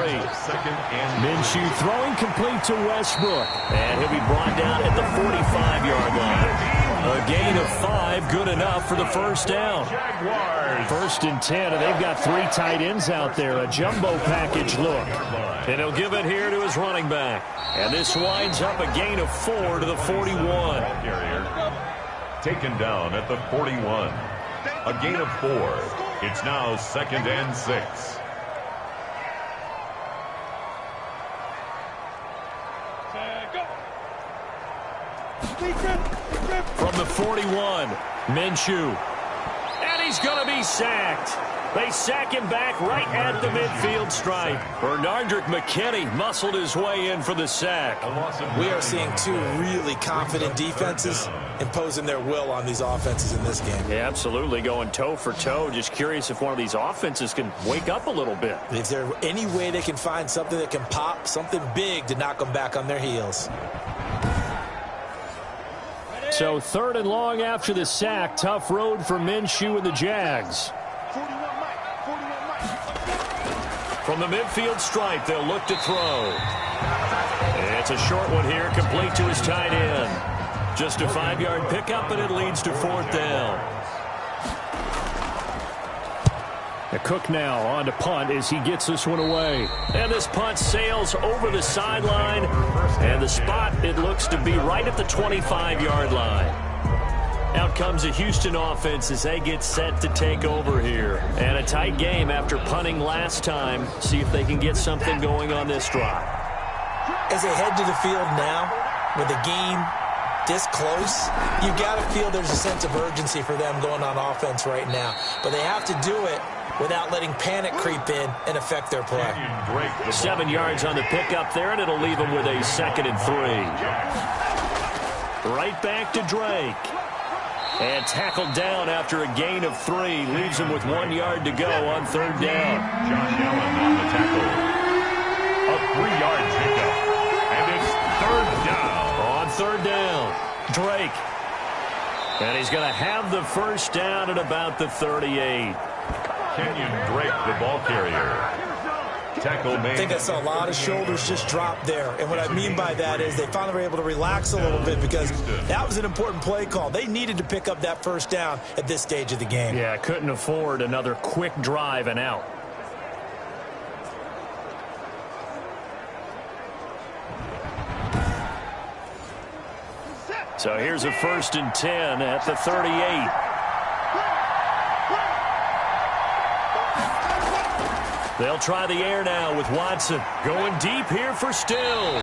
Minshew throwing complete to Westbrook. And he'll be brought down at the 45-yard line. A gain of 5, good enough for the first down. 1st and 10, and they've got 3 tight ends out there. A jumbo package look. And he'll give it here to his running back. And this winds up a gain of 4 to the 41. Taken down at the 41. A gain of 4. It's now 2nd and 6. From the 41, Minshew. And he's going to be sacked. They sack him back right at the midfield stripe. Bernardrick McKinney muscled his way in for the sack. We are seeing 2 really confident defenses imposing their will on these offenses in this game. Yeah, absolutely, going toe for toe. Just curious if one of these offenses can wake up a little bit. Is there any way they can find something that can pop, something big to knock them back on their heels? So 3rd and long after the sack. Tough road for Minshew and the Jags. From the midfield stripe, they'll look to throw. It's a short one here, complete to his tight end. Just a 5-yard pickup, and it leads to 4th down. Cook now on to punt as he gets this one away. And this punt sails over the sideline. And the spot, it looks to be right at the 25-yard line. Out comes the Houston offense as they get set to take over here. And a tight game after punting last time. See if they can get something going on this drive. As they head to the field now, with the game this close, you got to feel there's a sense of urgency for them going on offense right now. But they have to do it without letting panic creep in and affect their play. 7 yards on the pickup there, and it'll leave them with a 2nd and 3. Right back to Drake. And tackled down after a gain of 3. Leaves him with 1 yard to go on 3rd down. Josh Allen on the tackle. A 3-yard pickup. And it's 3rd down. On 3rd down, Drake. And he's going to have the first down at about the 38. Kenyon Drake, the ball carrier. Tackle made. I think I saw a lot of shoulders just drop there. And what I mean by that is they finally were able to relax a little bit because that was an important play call. They needed to pick up that first down at this stage of the game. Yeah, couldn't afford another quick drive and out. So here's a 1st and 10 at the 38. They'll try the air now with Watson. Going deep here for Still.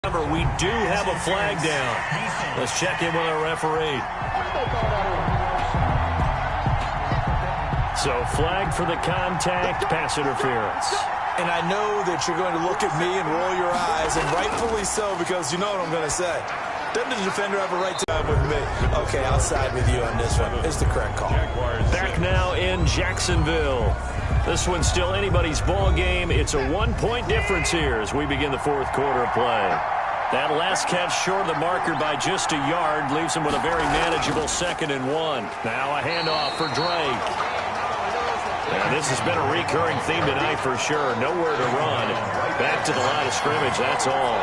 However, we do have a flag down. Let's check in with our referee. So flag for the contact, pass interference. And I know that you're going to look at me and roll your eyes, and rightfully so, because you know what I'm going to say. Doesn't the defender have a right to have with me? Okay, I'll side with you on this one. It's the correct call. Back now in Jacksonville. This one's still anybody's ball game. It's a 1-point difference here as we begin the 4th quarter of play. That last catch short of the marker by just a yard leaves him with a very manageable 2nd and 1. Now a handoff for Drake. And this has been a recurring theme tonight for sure. Nowhere to run. Back to the line of scrimmage, that's all.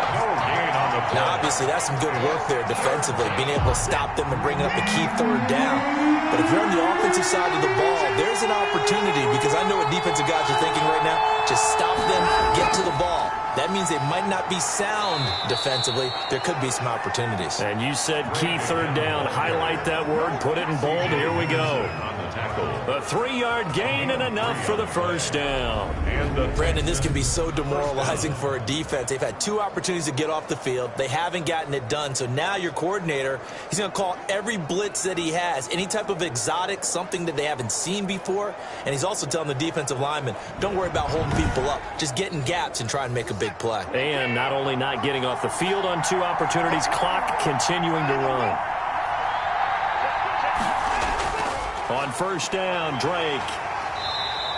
Now, obviously, that's some good work there defensively, being able to stop them and bring up the key 3rd down. But if you're on the offensive side of the ball, there's an opportunity, because I know what defensive guys are thinking right now. Just stop them, get to the ball. That means they might not be sound defensively. There could be some opportunities. And you said key 3rd down. Highlight that word, put it in bold. Here we go. A 3-yard gain and enough for the first down. Brandon, this can be so demoralizing for a defense. They've had 2 opportunities to get off the field. field. They haven't gotten it done. So now your coordinator, he's going to call every blitz that he has, any type of exotic, something that they haven't seen before. And he's also telling the defensive linemen, don't worry about holding people up. Just get in gaps and try and make a big play. And not only not getting off the field on 2 opportunities, clock continuing to run. On first down, Drake.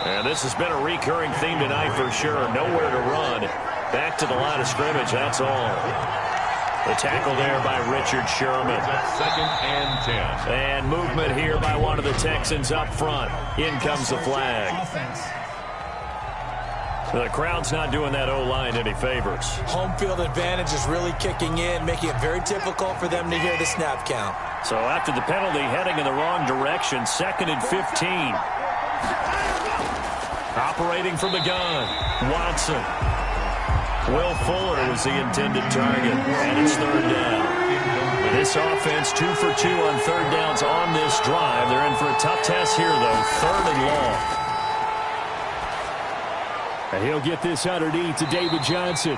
And this has been a recurring theme tonight for sure. Nowhere to run. Back to the line of scrimmage, that's all. The tackle there by Richard Sherman. 2nd and 10. And movement here by one of the Texans up front. In comes the flag. The crowd's not doing that O-line any favors. Home field advantage is really kicking in, making it very difficult for them to hear the snap count. So after the penalty, heading in the wrong direction, 2nd and 15. Operating from the gun, Watson. Will Fuller was the intended target, and it's 3rd down. This offense 2 for 2 on 3rd downs on this drive. They're in for a tough test here, though, 3rd and long. And he'll get this underneath to David Johnson.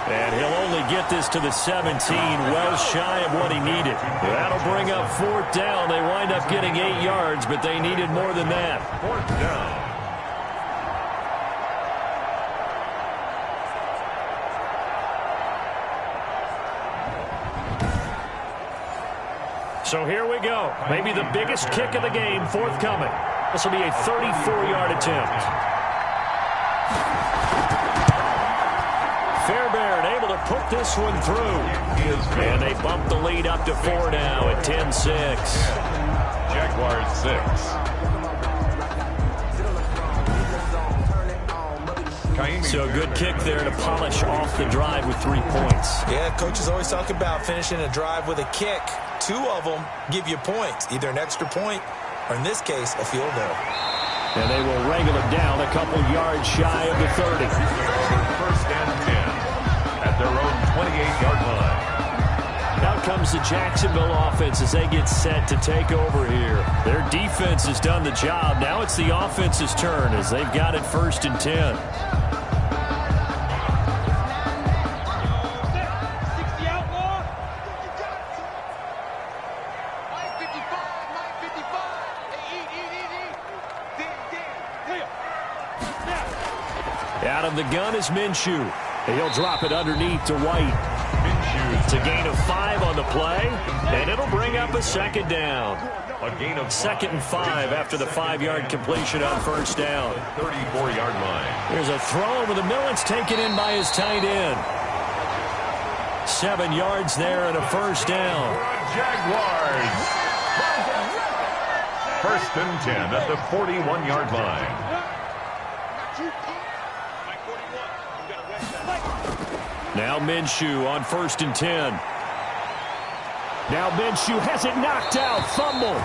And he'll only get this to the 17, well shy of what he needed. That'll bring up 4th down. They wind up getting 8 yards, but they needed more than that. 4th down. So here we go. Maybe the biggest kick of the game forthcoming. This will be a 34-yard attempt. Fairbairn able to put this one through. And they bump the lead up to 4 now at 10-6. Jaguars 6. So good kick there to polish off the drive with 3 points. Yeah, coaches always talk about finishing a drive with a kick. 2 of them give you points, either an extra point or, in this case, a field goal. And they will wrangle it down a couple yards shy of the 30. 1st and 10 at their own 28-yard line. Out comes the Jacksonville offense as they get set to take over here. Their defense has done the job. Now it's the offense's turn as they've got it 1st and 10. Out of the gun is Minshew. He'll drop it underneath to White. It's a gain of 5 on the play, and it'll bring up a 2nd down. A gain of 2nd and 5 after the 5-yard completion on 1st down. 34-yard line. There's a throw over the middle. It's taken in by his tight end. 7 yards there and a 1st down. Jaguars. 1st and 10 at the 41-yard line. Now Minshew on 1st and 10. Now Minshew has it knocked out. Fumble.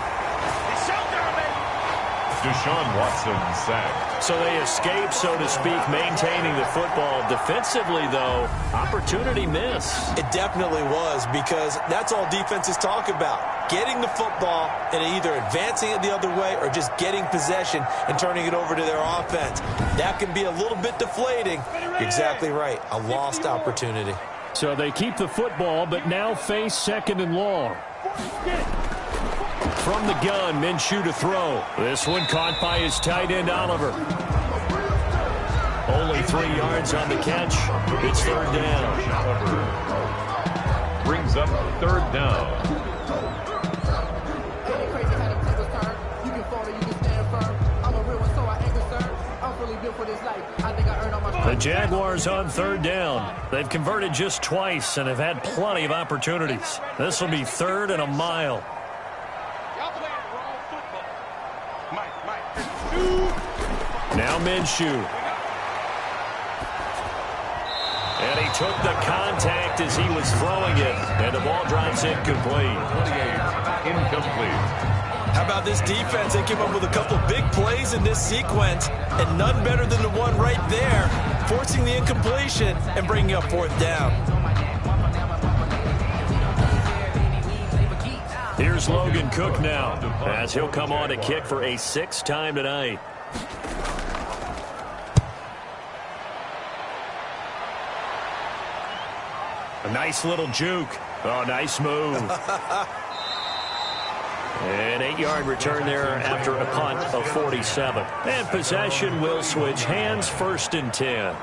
Deshaun Watson sacked. So they escape, so to speak, maintaining the football. Defensively, though, opportunity miss. It definitely was, because that's all defenses talk about. Getting the football and either advancing it the other way or just getting possession and turning it over to their offense. That can be a little bit deflating. You're exactly right. A lost opportunity. So they keep the football, but now face 2nd and long. From the gun, Minshew to throw. This one caught by his tight end, Oliver. Only 3 yards on the catch. It's 3rd down. Brings up 3rd down. The Jaguars on 3rd down. They've converted just twice and have had plenty of opportunities. This will be 3rd and a mile. Now Minshew. And he took the contact as he was throwing it. And the ball drops incomplete. 28, incomplete. How about this defense? They came up with a couple big plays in this sequence, and none better than the one right there, forcing the incompletion and bringing up 4th down. Here's Logan Cook now, as he'll come on to kick for a 6th time tonight. A nice little juke. Oh, nice move. An 8-yard return there after a punt of 47. And possession will switch hands, 1st and 10.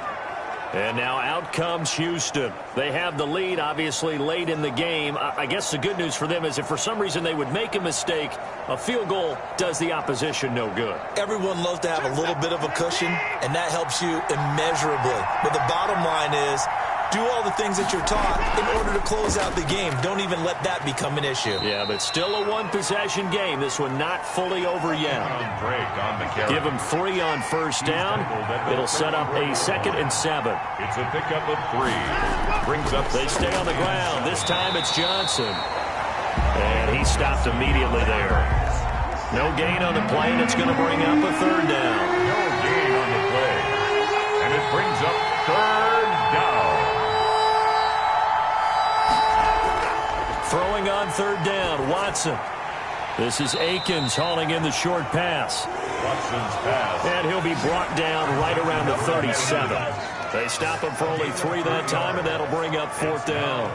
And now out comes Houston. They have the lead, obviously, late in the game. I guess the good news for them is if for some reason they would make a mistake, a field goal does the opposition no good. Everyone loves to have a little bit of a cushion, and that helps you immeasurably. But the bottom line is, do all the things that you're taught in order to close out the game. Don't even let that become an issue. Yeah, but still a one-possession game. This one not fully over yet. Give them 3 on 1st down. It'll set up a 2nd and 7. It's a pickup of 3. Brings up. They stay on the ground. This time it's Johnson. And he stopped immediately there. No gain on the play, and it's going to bring up a 3rd down. No gain on the play. And it brings up 3rd down. Throwing on 3rd down, Watson. This is Akins hauling in the short pass. Watson's pass. And he'll be brought down right around the 37. They stop him for only 3 that time, and that'll bring up 4th down.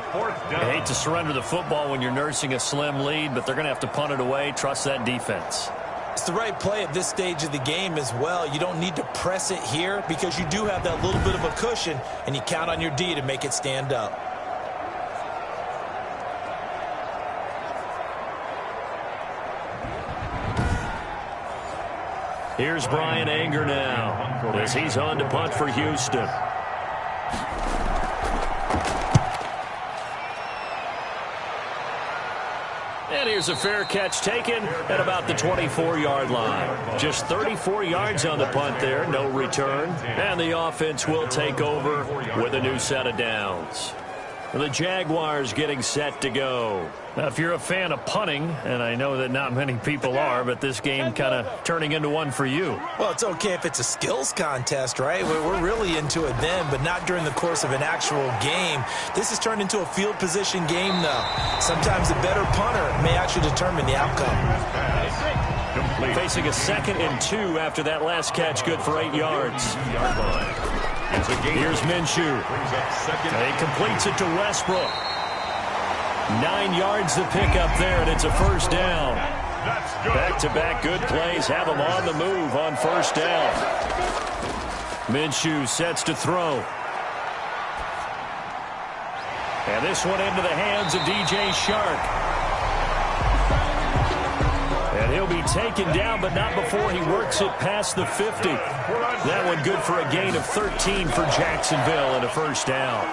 I hate to surrender the football when you're nursing a slim lead, but they're going to have to punt it away. Trust that defense. It's the right play at this stage of the game as well. You don't need to press it here because you do have that little bit of a cushion, and you count on your D to make it stand up. Here's Brian Anger now as he's on to punt for Houston. And here's a fair catch taken at about the 24-yard line. Just 34 yards on the punt there, no return. And the offense will take over with a new set of downs. The Jaguars getting set to go. Now, if you're a fan of punting, and I know that not many people are, but this game kind of turning into one for you. Well, it's okay if it's a skills contest, right? We're really into it then, but not during the course of an actual game. This has turned into a field position game, though. Sometimes a better punter may actually determine the outcome. Facing a 2nd and 2 after that last catch, good for 8 yards. Here's Minshew. He completes it to Westbrook. 9 yards to pick up there, and it's a 1st down. Back-to-back good plays have him on the move on 1st down. Minshew sets to throw. And this one into the hands of DJ Shark. And he'll be taken down, but not before he works it past the 50. That one good for a gain of 13 for Jacksonville and a 1st down.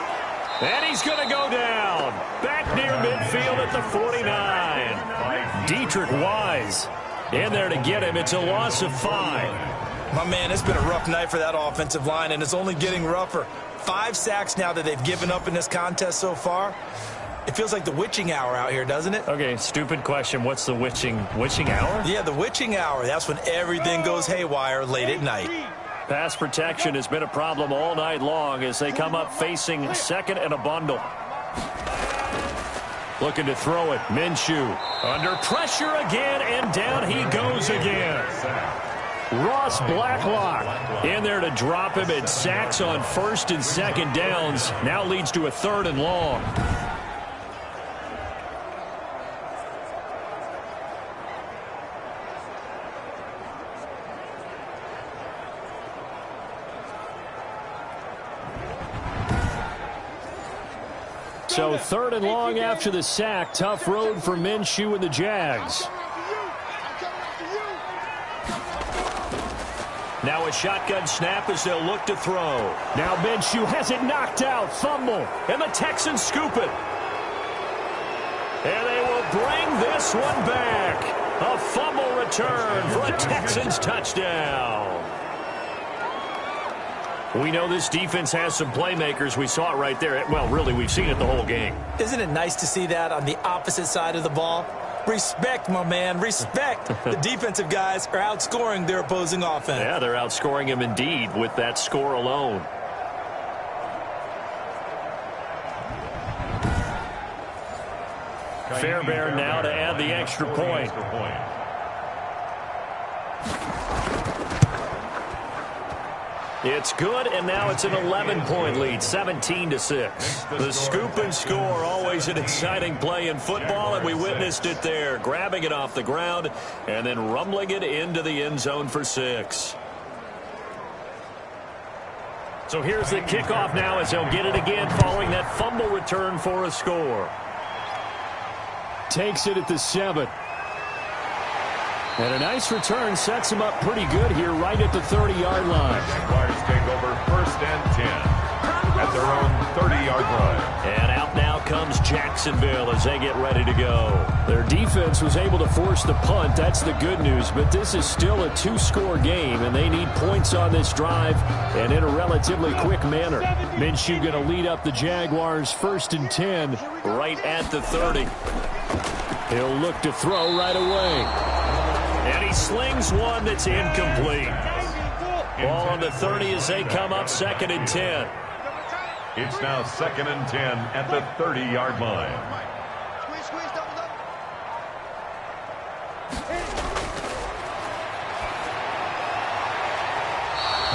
And he's going to go down. Back near midfield at the 49. Dietrich Wise in there to get him. It's a loss of 5. My man, it's been a rough night for that offensive line, and it's only getting rougher. 5 sacks now that they've given up in this contest so far. It feels like the witching hour out here, doesn't it? Okay, stupid question. What's the witching hour? Yeah, the witching hour. That's when everything goes haywire late at night. Pass protection has been a problem all night long as they come up facing 2nd and a bundle. Looking to throw it. Minshew under pressure again, and down he goes again. Ross Blacklock in there to drop him, and sacks on 1st and 2nd downs. Now leads to a 3rd and long. So 3rd and long after the sack. Tough road for Minshew and the Jags. Now a shotgun snap as they'll look to throw. Now Minshew has it knocked out. Fumble. And the Texans scoop it. And they will bring this one back. A fumble return for a Texans touchdown. We know this defense has some playmakers. We saw it right there. Well, really, we've seen it the whole game. Isn't it nice to see that on the opposite side of the ball? Respect, my man, respect. The defensive guys are outscoring their opposing offense. Yeah, they're outscoring them indeed with that score alone. Fairbairn now to add the extra point. It's good, and now it's an 11-point lead, 17-6. The scoop and score, always an exciting play in football, and we witnessed it there, grabbing it off the ground and then rumbling it into the end zone for 6. So here's the kickoff now as they'll get it again following that fumble return for a score. Takes it at the 7. And a nice return sets him up pretty good here right at the 30-yard line. Jaguars take over 1st and 10 at their own 30-yard line. And out now comes Jacksonville as they get ready to go. Their defense was able to force the punt. That's the good news. But this is still a 2-score game, and they need points on this drive and in a relatively quick manner. Minshew going to lead up the Jaguars 1st and 10 right at the 30. He'll look to throw right away. And he slings one that's incomplete. Ball on the 30 as they come up 2nd and 10. It's now 2nd and 10 at the 30-yard line. Squeeze, double.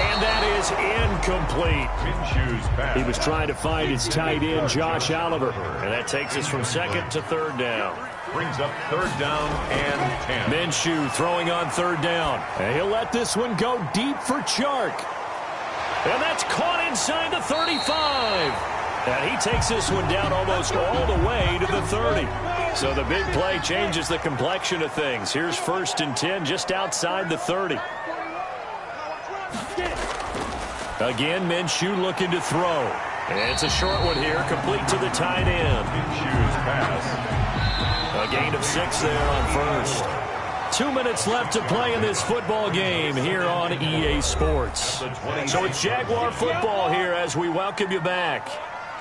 And that is incomplete. Minshew's pass. He was trying to find his tight end, Josh Oliver. And that takes us from 2nd to 3rd down. Brings up 3rd down and 10. Minshew throwing on 3rd down. And he'll let this one go deep for Chark. And that's caught inside the 35. And he takes this one down almost all the way to the 30. So the big play changes the complexion of things. Here's 1st and 10 just outside the 30. Again, Minshew looking to throw. And it's a short one here, complete to the tight end. Minshew's pass. A gain of 6 there on 1st. 2 minutes left to play in this football game here on EA Sports. So it's Jaguar football here as we welcome you back.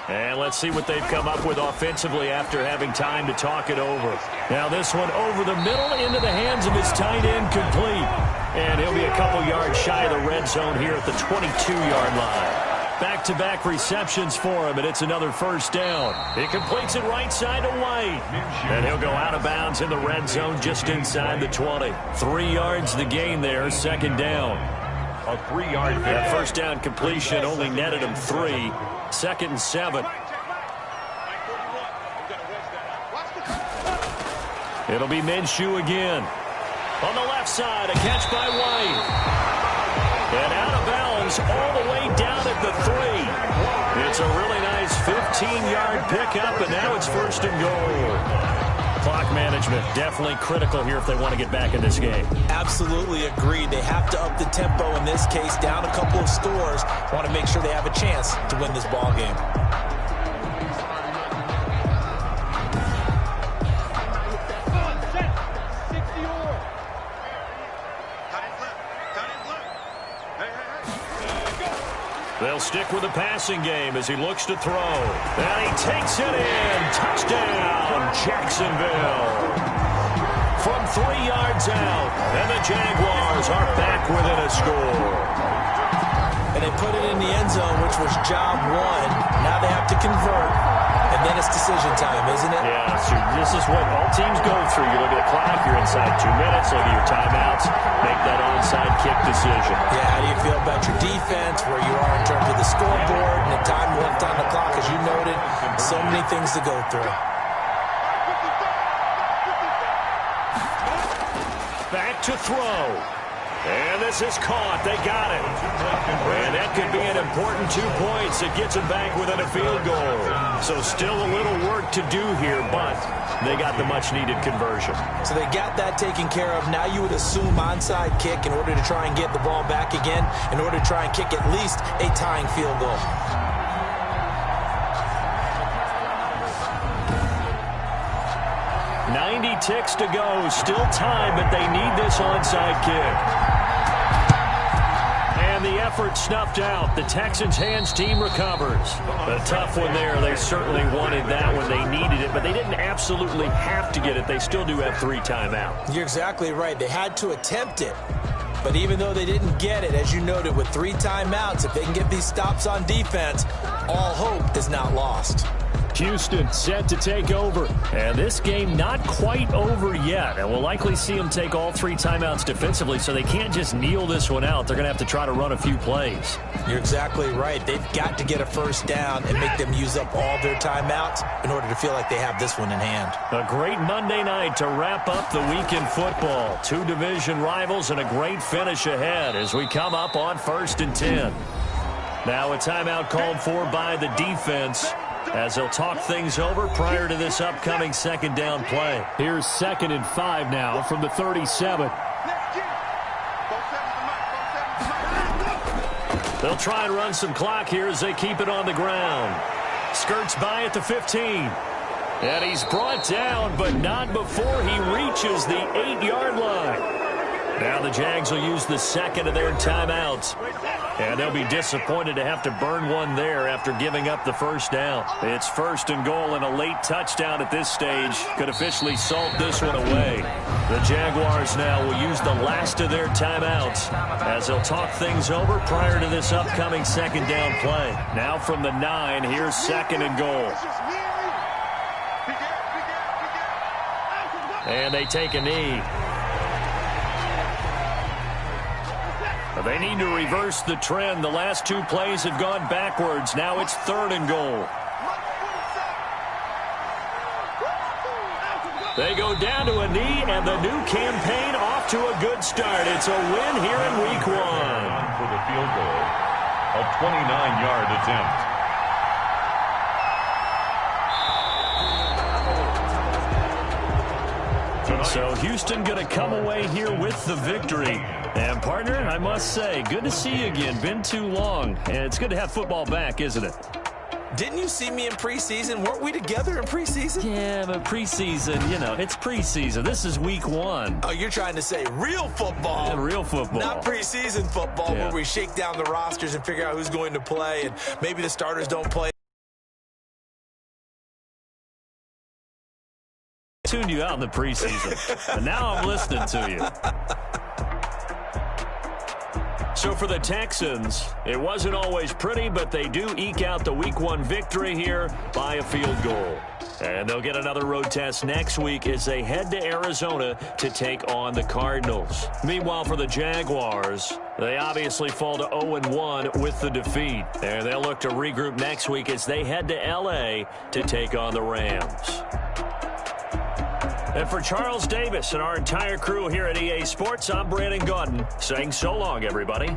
And let's see what they've come up with offensively after having time to talk it over. Now this one over the middle into the hands of his tight end, complete. And he'll be a couple yards shy of the red zone here at the 22-yard line. Back-to-back receptions for him, and it's another 1st down. He completes it right side to White. And he'll go out of bounds in the red zone just inside the 20. 3 yards the gain there, 2nd down. A 3-yard pick. That 1st down completion only netted him 3. 2nd and 7. It'll be Minshew again. On the left side, a catch by White. And out of bounds all the way down at the 3. It's a really nice 15-yard pickup, and now it's 1st and goal. Clock management definitely critical here if they want to get back in this game. Absolutely agreed. They have to up the tempo in this case, down a couple of scores. Want to make sure they have a chance to win this ball game. They'll stick with the passing game as he looks to throw. And he takes it in. Touchdown, Jacksonville. From 3 yards out. And the Jaguars are back within a score. And they put it in the end zone, which was job 1. Now they have to convert. And then it's decision time, isn't it? Yeah, so this is what all teams go through. You look at the clock, you're inside 2 minutes, look at your timeouts, make that onside kick decision. Yeah, how do you feel about your defense, where you are in terms of the scoreboard, and the time left on the clock, as you noted? So many things to go through. Back to throw. And this is caught. They got it. And that could be an important 2 points. It gets them back within a field goal. So still a little work to do here, but they got the much-needed conversion. So they got that taken care of. Now you would assume onside kick in order to try and get the ball back again, in order to try and kick at least a tying field goal. Ticks to go. Still time, but they need this onside kick. And the effort snuffed out. The Texans' hands team recovers. A tough one there. They certainly wanted that when they needed it, but they didn't absolutely have to get it. They still do have 3 timeouts. You're exactly right. They had to attempt it. But even though they didn't get it, as you noted, with 3 timeouts, if they can get these stops on defense, all hope is not lost. Houston set to take over. And this game not quite over yet. And we'll likely see them take all 3 timeouts defensively, so they can't just kneel this one out. They're going to have to try to run a few plays. You're exactly right. They've got to get a first down and make them use up all their timeouts in order to feel like they have this one in hand. A great Monday night to wrap up the week in football. 2 division rivals and a great finish ahead as we come up on 1st and 10. Now a timeout called for by the defense as they'll talk things over prior to this upcoming 2nd down play. Here's 2nd and 5 now from the 37. They'll try and run some clock here as they keep it on the ground. Skirts by at the 15. And he's brought down, but not before he reaches the 8-yard line. Now the Jags will use the 2nd of their timeouts. And they'll be disappointed to have to burn one there after giving up the first down. It's 1st and goal, and a late touchdown at this stage could officially salt this one away. The Jaguars now will use the last of their timeouts as they'll talk things over prior to this upcoming 2nd down play. Now from the 9, here's 2nd and goal. And they take a knee. They need to reverse the trend. The last 2 plays have gone backwards. Now it's 3rd and goal. They go down to a knee, and the new campaign off to a good start. It's a win here in week 1. For the field goal, a 29-yard attempt. So Houston going to come away here with the victory. And, partner, I must say, good to see you again. Been too long. And it's good to have football back, isn't it? Didn't you see me in preseason? Weren't we together in preseason? Yeah, but preseason, you know, it's preseason. This is week 1. Oh, you're trying to say real football. Yeah, real football. Not preseason football where we shake down the rosters and figure out who's going to play, and maybe the starters don't play. Tuned you out in the preseason, and now I'm listening to you. So for the Texans, it wasn't always pretty, but they do eke out the week 1 victory here by a field goal. And they'll get another road test next week as they head to Arizona to take on the Cardinals. Meanwhile, for the Jaguars, they obviously fall to 0-1 with the defeat. And they'll look to regroup next week as they head to L.A. to take on the Rams. And for Charles Davis and our entire crew here at EA Sports, I'm Brandon Gaudin saying so long, everybody.